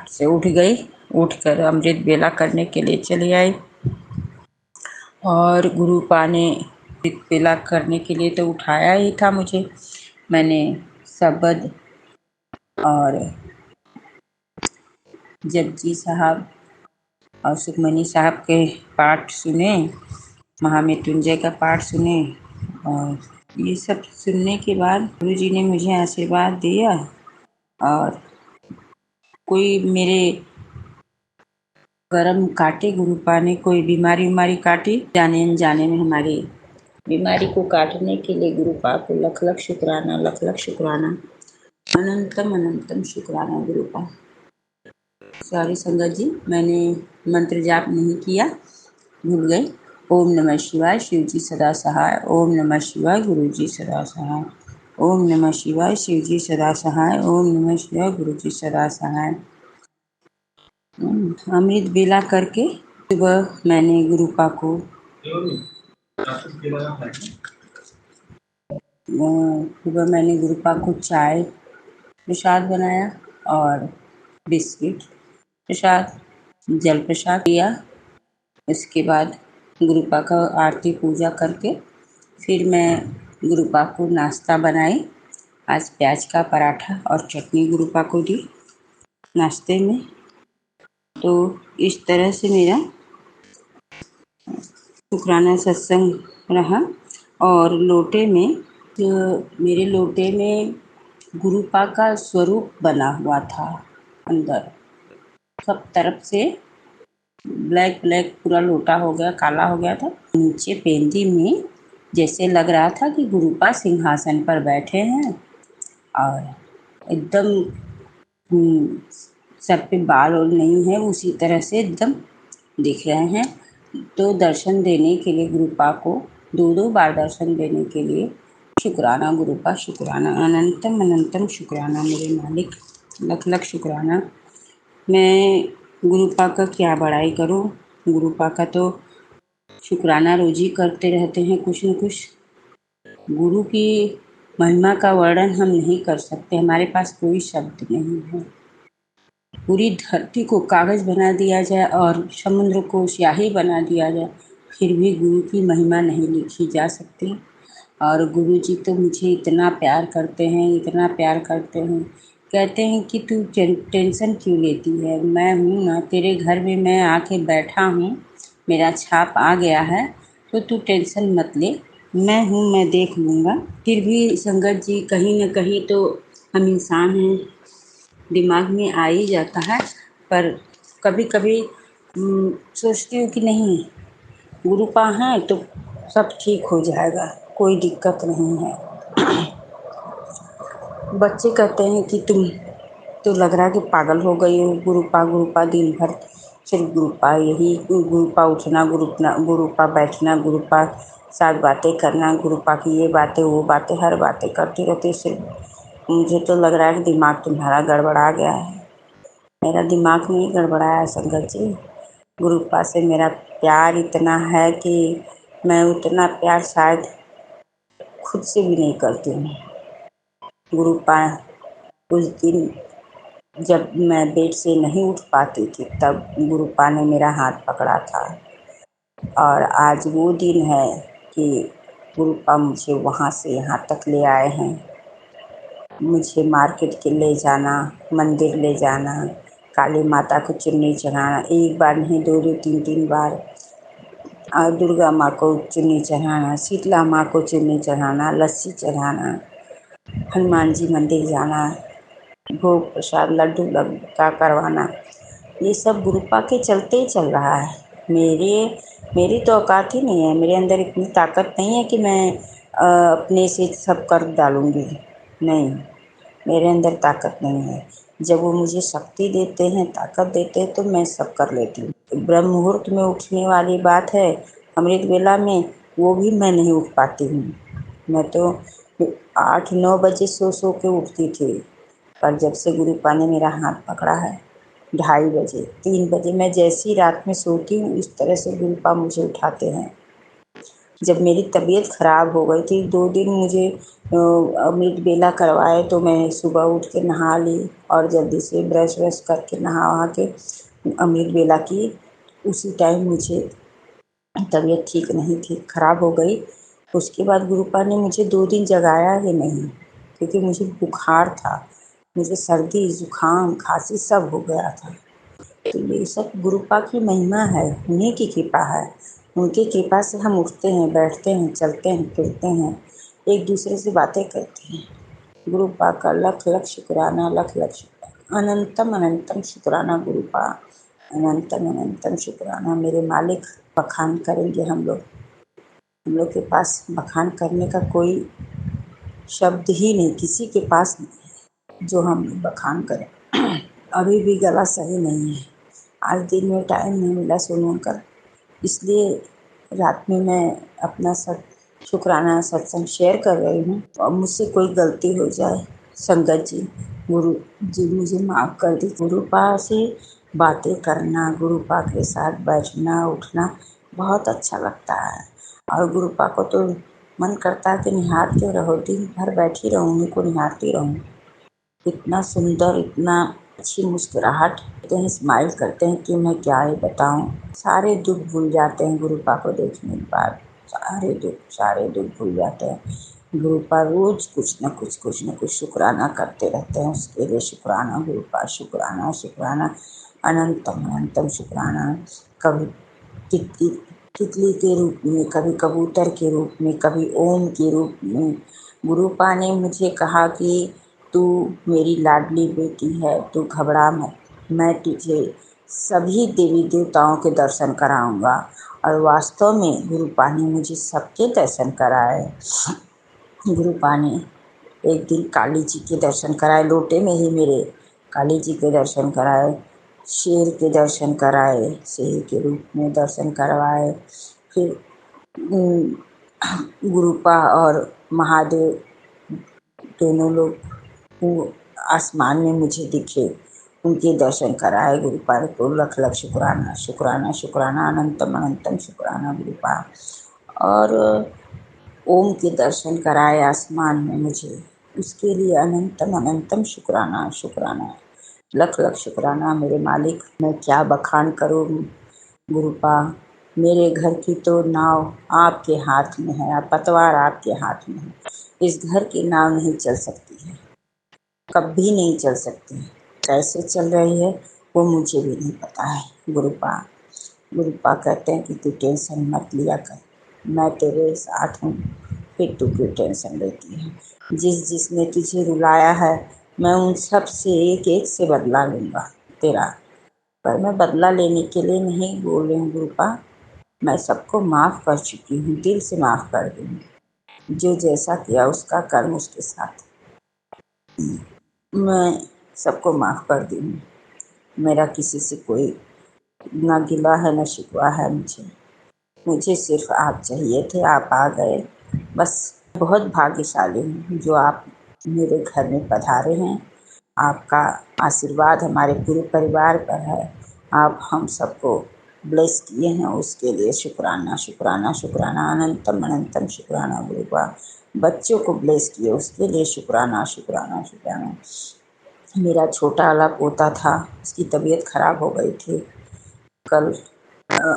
से उठ गई, उठकर अमृत बेला करने के लिए चली आई। और गुरुपा ने अमृत बेला करने के लिए तो उठाया ही था मुझे। मैंने शब्द और जपजी साहब और सुखमनी साहब के पाठ सुने, महामृत्युंजय का पाठ सुने। और ये सब सुनने के बाद गुरु जी ने मुझे आशीर्वाद दिया। और कोई मेरे कर्म काटे गुरुपा ने, कोई बीमारी उमारी काटी, जाने अनजाने में हमारी बीमारी को काटने के लिए गुरुपा को लख लख शुक्राना, लख लख शुक्राना, अनंतम अनंतम शुक्राना गुरुपा। सॉरी संगत जी, मैंने मंत्र जाप नहीं किया, भूल गई। ओम नमः शिवाय, शिव जी सदा सहाय। ओम नमः शिवाय, गुरु जी सदा सहाय। ओम नमः शिवाय, शिव जी सदा सहाय। ओम नमः शिवाय, गुरु जी सदा सहाय। अमृत बेला करके सुबह मैंने गुरुपा को चाय प्रसाद बनाया और बिस्किट प्रसाद, जल प्रसाद दिया। उसके बाद गुरुपा का आरती पूजा करके फिर मैं गुरुपा को नाश्ता बनाई। आज प्याज का पराठा और चटनी गुरुपा को दी नाश्ते में। तो इस तरह से मेरा शुक्राना सत्संग रहा। और लोटे में, मेरे लोटे में गुरुपा का स्वरूप बना हुआ था। अंदर सब तरफ से ब्लैक ब्लैक पूरा लोटा हो गया, काला हो गया था। नीचे पेंदी में जैसे लग रहा था कि गुरुपा सिंहासन पर बैठे हैं और एकदम सर पे बाल और नहीं है, उसी तरह से एकदम दिख रहे हैं। तो दर्शन देने के लिए गुरुपा को 2-2 बार दर्शन देने के लिए शुक्राना गुरुपा, शुक्राना, अनंतम अनंतम शुक्राना मेरे मालिक, लख लख शुक्राना। मैं गुरुपा का क्या बड़ाई करूं। गुरुपा का तो शुक्राना रोज ही करते रहते हैं कुछ न कुछ। गुरु की महिमा का वर्णन हम नहीं कर सकते, हमारे पास कोई शब्द नहीं है। पूरी धरती को कागज बना दिया जाए और समुद्र को स्याही बना दिया जाए, फिर भी गुरु की महिमा नहीं लिखी जा सकती। और गुरु जी तो मुझे इतना प्यार करते हैं, इतना प्यार करते हैं। कहते हैं कि तू टेंशन क्यों लेती है, मैं हूँ ना, तेरे घर में मैं आके बैठा हूँ, मेरा छाप आ गया है, तो तू टेंशन मत ले, मैं हूँ, मैं देख लूँगा। फिर भी संगत जी, कहीं न कहीं तो हम इंसान हैं, दिमाग में आ ही जाता है। पर कभी कभी सोचती हूँ कि नहीं, गुरुपा हैं तो सब ठीक हो जाएगा, कोई दिक्कत नहीं है। बच्चे कहते हैं कि तुम तो लग रहा है कि पागल हो गई हो, गुरुपा गुरुपा दिन भर सिर्फ गुरुपा, यही गुरुपा उठना, गुरुपा बैठना, गुरुपा साथ बातें करना, गुरुपा की ये बातें वो बातें, हर बातें करती रहती। सिर्फ मुझे तो लग रहा है कि दिमाग तुम्हारा गड़बड़ा गया है। मेरा दिमाग नहीं गड़बड़ाया संगत जी, गुरुपा से मेरा प्यार इतना है कि मैं उतना प्यार शायद खुद से भी नहीं करती हूँ। गुरुपा उस दिन जब मैं बेड से नहीं उठ पाती थी, तब गुरुपा ने मेरा हाथ पकड़ा था। और आज वो दिन है कि गुरुपा मुझे वहाँ से यहाँ तक ले आए हैं। मुझे मार्केट के ले जाना, मंदिर ले जाना, काली माता को चुन्नी चढ़ाना, एक बार नहीं 2-2 3-3 बार, और दुर्गा माँ को चुन्नी चढ़ाना, शीतला माँ को चुन्नी चढ़ाना, लस्सी चढ़ाना, हनुमान जी मंदिर जाना, भोग प्रसाद लड्डू का करवाना, ये सब गुरुपा के चलते ही चल रहा है। मेरी तो औकात ही नहीं है, मेरे अंदर इतनी ताकत नहीं है कि मैं अपने से सब कर डालूँगी, नहीं, मेरे अंदर ताकत नहीं है। जब वो मुझे शक्ति देते हैं, ताकत देते हैं, तो मैं सब कर लेती हूँ। ब्रह्म मुहूर्त में उठने वाली बात है, अमृत वेला में, वो भी मैं नहीं उठ पाती हूँ। मैं तो 8-9 बजे सो के उठती थी, पर जब से गुरुपा ने मेरा हाथ पकड़ा है, 2:30 बजे 3 बजे मैं जैसी रात में सोती हूँ, इस तरह से गुरुपा मुझे उठाते हैं। जब मेरी तबीयत ख़राब हो गई थी, 2 दिन मुझे अमृत बेला करवाए, तो मैं सुबह उठ के नहा ली और जल्दी से ब्रश व्रश करके नहा वहा के अमृत बेला की। उसी टाइम मुझे तबीयत ठीक नहीं थी, ख़राब हो गई। उसके बाद गुरुपा ने मुझे 2 दिन जगाया ही नहीं, क्योंकि मुझे बुखार था, मुझे सर्दी जुकाम खांसी सब हो गया था। तो ये सब गुरुपा की महिमा है, उन्हीं की कृपा है। उनकी कृपा से हम उठते हैं, बैठते हैं, चलते हैं, फिरते हैं, एक दूसरे से बातें करते हैं। गुरुपा का लख लख शुक्राना, लख लख शुक्राना, अनंतम अनंतम शुक्राना गुरुपा, अनंतम अनंतम शुक्राना। मेरे मालिक बखान करेंगे हम लोग के पास बखान करने का कोई शब्द ही नहीं, किसी के पास नहीं है जो हम बखान करें। अभी भी गला सही नहीं है, आज दिन में टाइम नहीं मिला सोने का, इसलिए रात में मैं अपना सब शुक्राना सत्संग शेयर कर रही हूँ। और मुझसे कोई गलती हो जाए संगत जी, गुरु जी मुझे माफ़ कर दी। गुरुपा से बातें करना, गुरुपा के साथ बैठना उठना बहुत अच्छा लगता है। और गुरुपा को तो मन करता है कि निहारते रहो, दिन भर बैठी रहूँ, उन्हीं को निहारती रहूँ। इतना सुंदर, इतना अच्छी मुस्कुराहट करते हैं, स्माइल करते हैं कि मैं क्या ही बताऊं। सारे दुख भूल जाते हैं गुरुपा को देखने के बाद, सारे दुख भूल जाते हैं। गुरुपा रोज कुछ न कुछ शुक्राना करते रहते हैं, उसके लिए शुक्राना गुरुपा, शुक्राना शुक्राना, अनंतम अनंतम शुक्राना। कभी तितली के रूप में, कभी कबूतर के रूप में, कभी ओम के रूप में गुरुपा ने मुझे कहा कि तू मेरी लाडली बेटी है, तू घबरा मत, मैं तुझे सभी देवी देवताओं के दर्शन कराऊंगा। और वास्तव में गुरुपा ने मुझे सबके दर्शन कराए। गुरुपा ने एक दिन काली जी के दर्शन कराए, लोटे में ही मेरे काली जी के दर्शन कराए, शेर के दर्शन कराए, शेर के रूप में दर्शन करवाए। फिर गुरुपा और महादेव दोनों लोग वो आसमान में मुझे दिखे, उनके दर्शन कराए। गुरुपा को लख लख शुक्राना, शुक्राना शुक्राना, अनंतम अनंतम शुक्राना गुरुपा। और ओम के दर्शन कराए आसमान में मुझे, उसके लिए अनंतम अनंतम शुक्राना शुक्राना, लख लख शुक्राना। मेरे मालिक, मैं क्या बखान करूँ गुरुपा, मेरे घर की तो नाव आपके हाथ में है, पतवार आपके हाथ में है, इस घर की नाव नहीं चल सकती है, कभी नहीं चल सकती, कैसे चल रही है वो मुझे भी नहीं पता है गुरुपा। गुरुपा कहते हैं कि तू टेंशन मत लिया कर, मैं तेरे साथ हूँ, फिर तू क्यों टेंशन लेती है। जिसने तुझे रुलाया है, मैं उन सब से एक एक से बदला लूँगा तेरा। पर मैं बदला लेने के लिए नहीं बोल रही हूँ गुरुपा, मैं सबको माफ़ कर चुकी हूँ, दिल से माफ़ कर दी हूँ। जो जैसा किया उसका कर्म उसके साथ, मैं सबको माफ़ कर दी हूँ। मेरा किसी से कोई ना गिला है ना शिकवा है। मुझे सिर्फ आप चाहिए थे, आप आ गए, बस। बहुत भाग्यशाली हूँ जो आप मेरे घर में पधारे हैं। आपका आशीर्वाद हमारे पूरे परिवार पर है, आप हम सबको ब्लेस किए हैं, उसके लिए शुक्राना शुक्राना शुक्राना, अनंतम अनंतम शुक्राना गुरुपा। बच्चों को ब्लेस किए, उसके लिए शुक्राना शुक्राना शुक्राना। मेरा छोटा वाला पोता था, उसकी तबीयत खराब हो गई थी कल,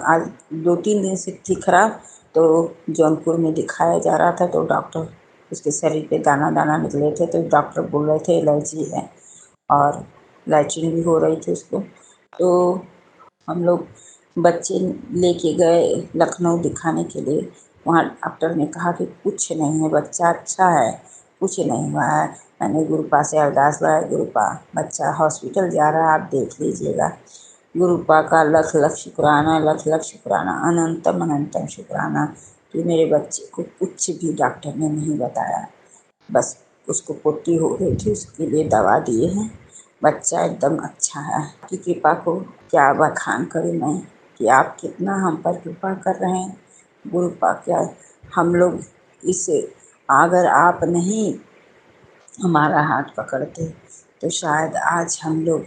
आज 2-3 दिन से थी खराब, तो जौनपुर में दिखाया जा रहा था, तो डॉक्टर, उसके शरीर पे दाना दाना निकले थे, तो डॉक्टर बोल रहे थे एलर्जी है और लैट्रिन भी हो रही थी उसको। तो हम लोग बच्चे लेके गए लखनऊ दिखाने के लिए, वहाँ डॉक्टर ने कहा कि कुछ नहीं है, बच्चा अच्छा है, कुछ नहीं हुआ है। मैंने गुरुपा से अरदास लगाया, गुरुपा बच्चा हॉस्पिटल जा रहा है, आप देख लीजिएगा। गुरुपा का लख लख शुक्राना, लख लख शुक्राना, अनंतम अनंतम शुक्राना कि मेरे बच्चे को कुछ भी डॉक्टर ने नहीं बताया, बस उसको पोटी हो गई थी, उसके लिए दवा दिए हैं, बच्चा एकदम अच्छा है। आपकी कृपा को क्या बखान करूँ मैं कि आप कितना हम पर कृपा कर रहे हैं गुरुपा। क्या हम लोग इसे, अगर आप नहीं हमारा हाथ पकड़ते तो शायद आज हम लोग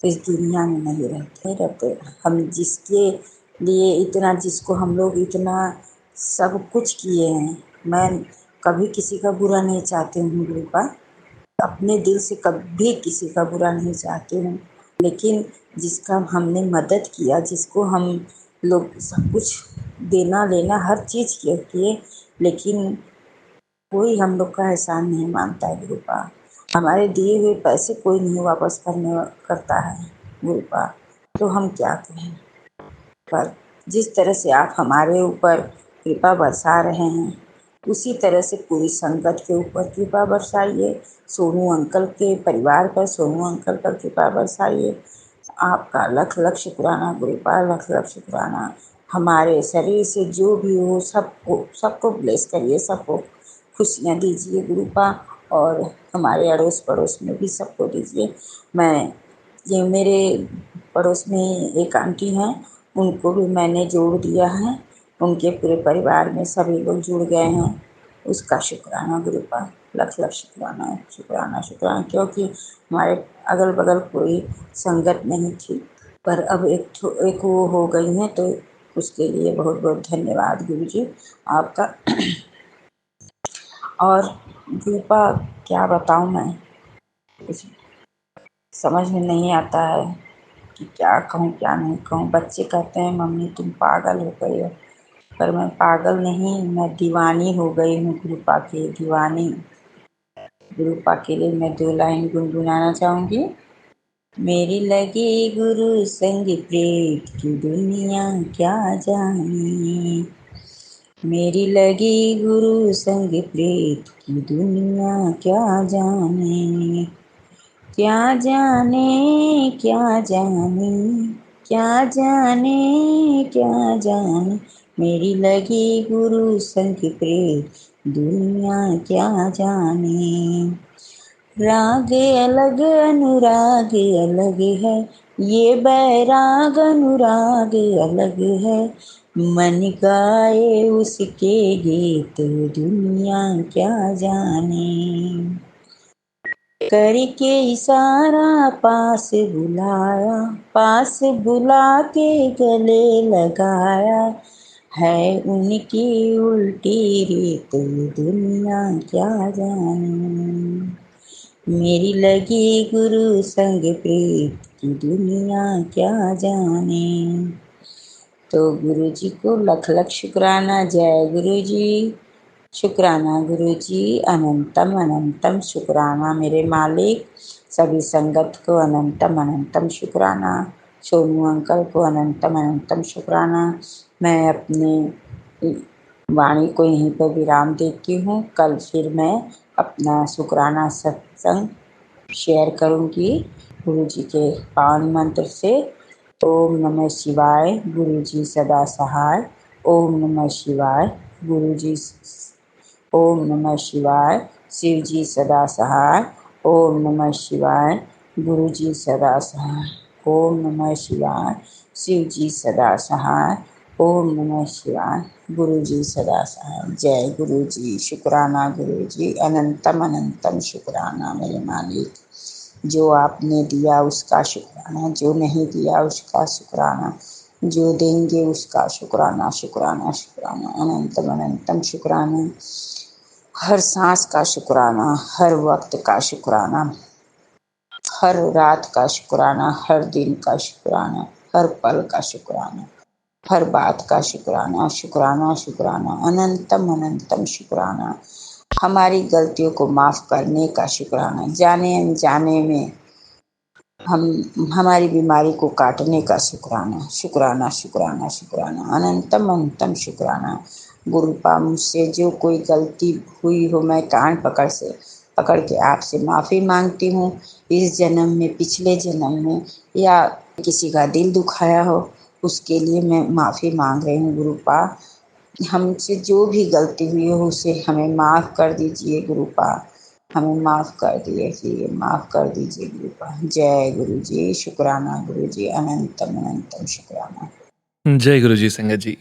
इस दुनिया में नहीं रहते। हम जिसके लिए इतना, जिसको हम लोग इतना सब कुछ किए हैं, मैं कभी किसी का बुरा नहीं चाहती हूँ गुरुपा, अपने दिल से कभी किसी का बुरा नहीं चाहती हूँ, लेकिन जिसका हमने मदद किया, जिसको हम लोग सब कुछ देना लेना हर चीज़ किए, लेकिन कोई हम लोग का एहसान नहीं मानता है गुरुपा। हमारे दिए हुए पैसे कोई नहीं वापस करता है गुरुपा। तो हम क्या कहें। पर जिस तरह से आप हमारे ऊपर कृपा बरसा रहे हैं, उसी तरह से पूरी संगत के ऊपर कृपा बरसाइए। सोनू अंकल के परिवार पर, सोनू अंकल पर कृपा बरसाइए। आपका लख लख शुक्राना गुरुपाल, लख लख शुक्राना। हमारे शरीर से जो भी हो सबको ब्लेस करिए, सबको खुशियाँ दीजिए गुरुपा, और हमारे अड़ोस पड़ोस में भी सबको दीजिए। ये मेरे पड़ोस में एक आंटी हैं, उनको भी मैंने जोड़ दिया है। उनके पूरे परिवार में सभी लोग जुड़ गए हैं, उसका शुक्राना गुरुपा, लख लख शुक्राना शुक्राना शुक्राना। क्योंकि हमारे अगल बगल कोई संगत नहीं थी, पर अब एक वो हो गई हैं, तो उसके लिए बहुत बहुत धन्यवाद गुरुजी आपका। और गुरुपा क्या बताऊँ मैं, कुछ समझ में नहीं आता है कि क्या कहूँ क्या नहीं कहूँ। बच्चे कहते हैं मम्मी तुम पागल हो गई हो, पर मैं पागल नहीं, मैं दीवानी हो गई हूँ गुरुपा की, दीवानी। गुरुपा के लिए मैं 2 लाइन गुनगुनाना चाहूँगी। मेरी लगी गुरु संग प्रीत की दुनिया क्या जाने, मेरी लगी गुरु संग प्रीत की दुनिया क्या जाने, क्या जाने क्या जाने, क्या जाने क्या जाने, मेरी लगी गुरु संग प्रीत दुनिया क्या जाने। राग अलग अनुराग अलग है, ये बैराग अनुराग अलग है, मन गाए उसके गीत दुनिया क्या जाने। करके इशारा पास बुलाया, पास बुला के गले लगाया, है उनकी उल्टी रीत दुनिया क्या जाने। मेरी लगी गुरु संग प्रीत की दुनिया क्या जाने। तो गुरु जी को लख लख शुक्राना। जय गुरु जी, शुक्राना गुरु जी, अनंतम अनंतम शुक्राना मेरे मालिक। सभी संगत को अनंतम अनंतम शुक्राना। सोनू अंकल को अनंतम अनंतम शुक्राना। मैं अपने वाणी को यहीं पर विराम देती हूँ। कल फिर मैं अपना शुक्राना सत्संग शेयर करूँगी गुरु जी के पावन मंत्र से। ओम नमः शिवाय, गुरु जी सदा सहाय। ओम नमः शिवाय, गुरु जी, ओम नमः शिवाय, शिव जी सदा सहाय। ओम नमः शिवाय, गुरु जी सदा सहाय। ओम नमः शिवाय, शिव जी सदा सहाय। ओम नमः शिवाय, गुरु जी सदा सहाय। जय गुरु जी, शुक्राना गुरु जी, अनंतम अनंतम शुक्राना मेरे मालिक। जो आपने दिया उसका शुक्राना, जो नहीं दिया उसका शुक्राना, जो देंगे उसका शुक्राना शुक्राना शुक्राना, अनंतम अनंतम शुक्राना। हर सांस का शुक्राना, हर वक्त का शुक्राना, हर रात का शुक्राना, हर दिन का शुक्राना, हर पल का शुक्राना, हर बात का शुक्राना शुक्राना शुक्राना, अनंतम अनंतम शुक्राना। हमारी गलतियों को माफ़ करने का शुक्राना, जाने अनजाने में हमारी बीमारी को काटने का शुक्राना शुक्राना शुक्राना शुक्राना, अनंतम अनंतम शुक्राना। गुरुपा मुझसे जो कोई गलती हुई हो, मैं कान पकड़ के आपसे माफ़ी मांगती हूँ। इस जन्म में, पिछले जन्म में, या किसी का दिल दुखाया हो, उसके लिए मैं माफ़ी मांग रही हूँ गुरुपा। हमसे जो भी गलती हुई हो उसे हमें माफ़ कर दीजिए गुरुपा, हमें माफ़ कर दीजिए, माफ़ कर दीजिए गुरुपा। जय गुरु जी, शुक्राना गुरु जी, अनंतम अनंतम शुक्राना। जय गुरु जी संगत जी।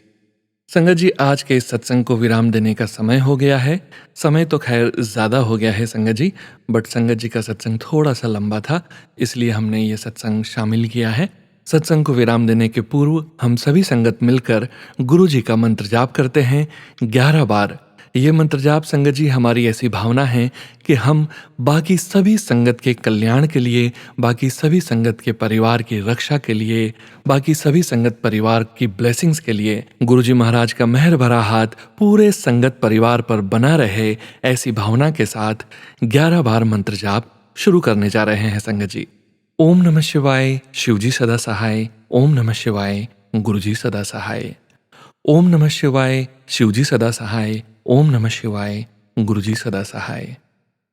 संगत जी, आज के इस सत्संग को विराम देने का समय हो गया है। समय तो खैर ज़्यादा हो गया है संगत जी, बट संगत जी का सत्संग थोड़ा सा लंबा था, इसलिए हमने ये सत्संग शामिल किया है। सत्संग को विराम देने के पूर्व हम सभी संगत मिलकर गुरु जी का मंत्र जाप करते हैं 11 बार। ये मंत्र जाप संगत जी हमारी ऐसी भावना है कि हम बाकी सभी संगत के कल्याण के लिए, बाकी सभी संगत के परिवार की रक्षा के लिए, बाकी सभी संगत परिवार की ब्लेसिंग्स के लिए गुरुजी महाराज का मेहर भरा हाथ पूरे संगत परिवार पर बना रहे, ऐसी भावना के साथ 11 बार मंत्र जाप शुरू करने जा रहे हैं संगत जी। ओम नमः शिवाय, शिवजी सदा सहाय। ओम नमः शिवाय गुरुजी सदा सहाय। ओम नमः शिवाय शिवजी सदा सहाय। ओम नमः शिवाय गुरुजी सदा सहाय।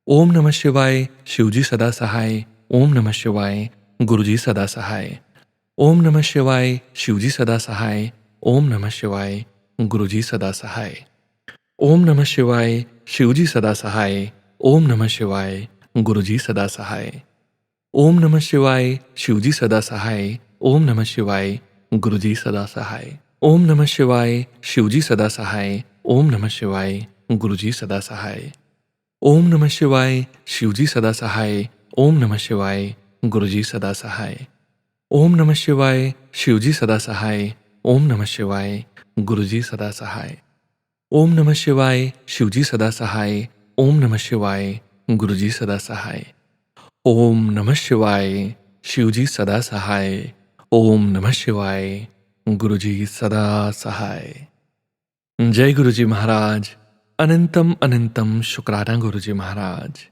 ओम नमः शिवाय शिवजी सदा सहाय। ओम नमः शिवाय गुरुजी सदा सहाय। ओम नमः शिवाय शिवजी सदा सहाय। ओम नमः शिवाय गुरुजी सदा सहाय। ओम नमः शिवाय शिवजी सदा सहाय। ओम नमः शिवाय गुरुजी सदा सहाय। ओम नमः शिवाय शिवजी सदा सहाय। ओम नमः शिवाय गुरुजी सदा सहाय। ओम नमः शिवाय शिवजी सदा सहाय। ओम नमः शिवाय गुरुजी सदा सहाय। ओम नमः शिवाय शिवजी सदा सहाय। ओम नमः शिवाय गुरुजी सदा सहाय। ओम नमः शिवाय शिवजी सदा सहाय। ओम नमः शिवाय गुरुजी सदा सहाय। ओम नमः शिवाय शिवजी सदा सहाय। ओम नमः शिवाय गुरुजी सदा सहाय। ओम नमः शिवाय शिवजी सदा सहाय। ओम नमः शिवाय गुरुजी सदा सहाय। जय गुरुजी महाराज। अनंतम अनंतम शुक्राना गुरुजी महाराज।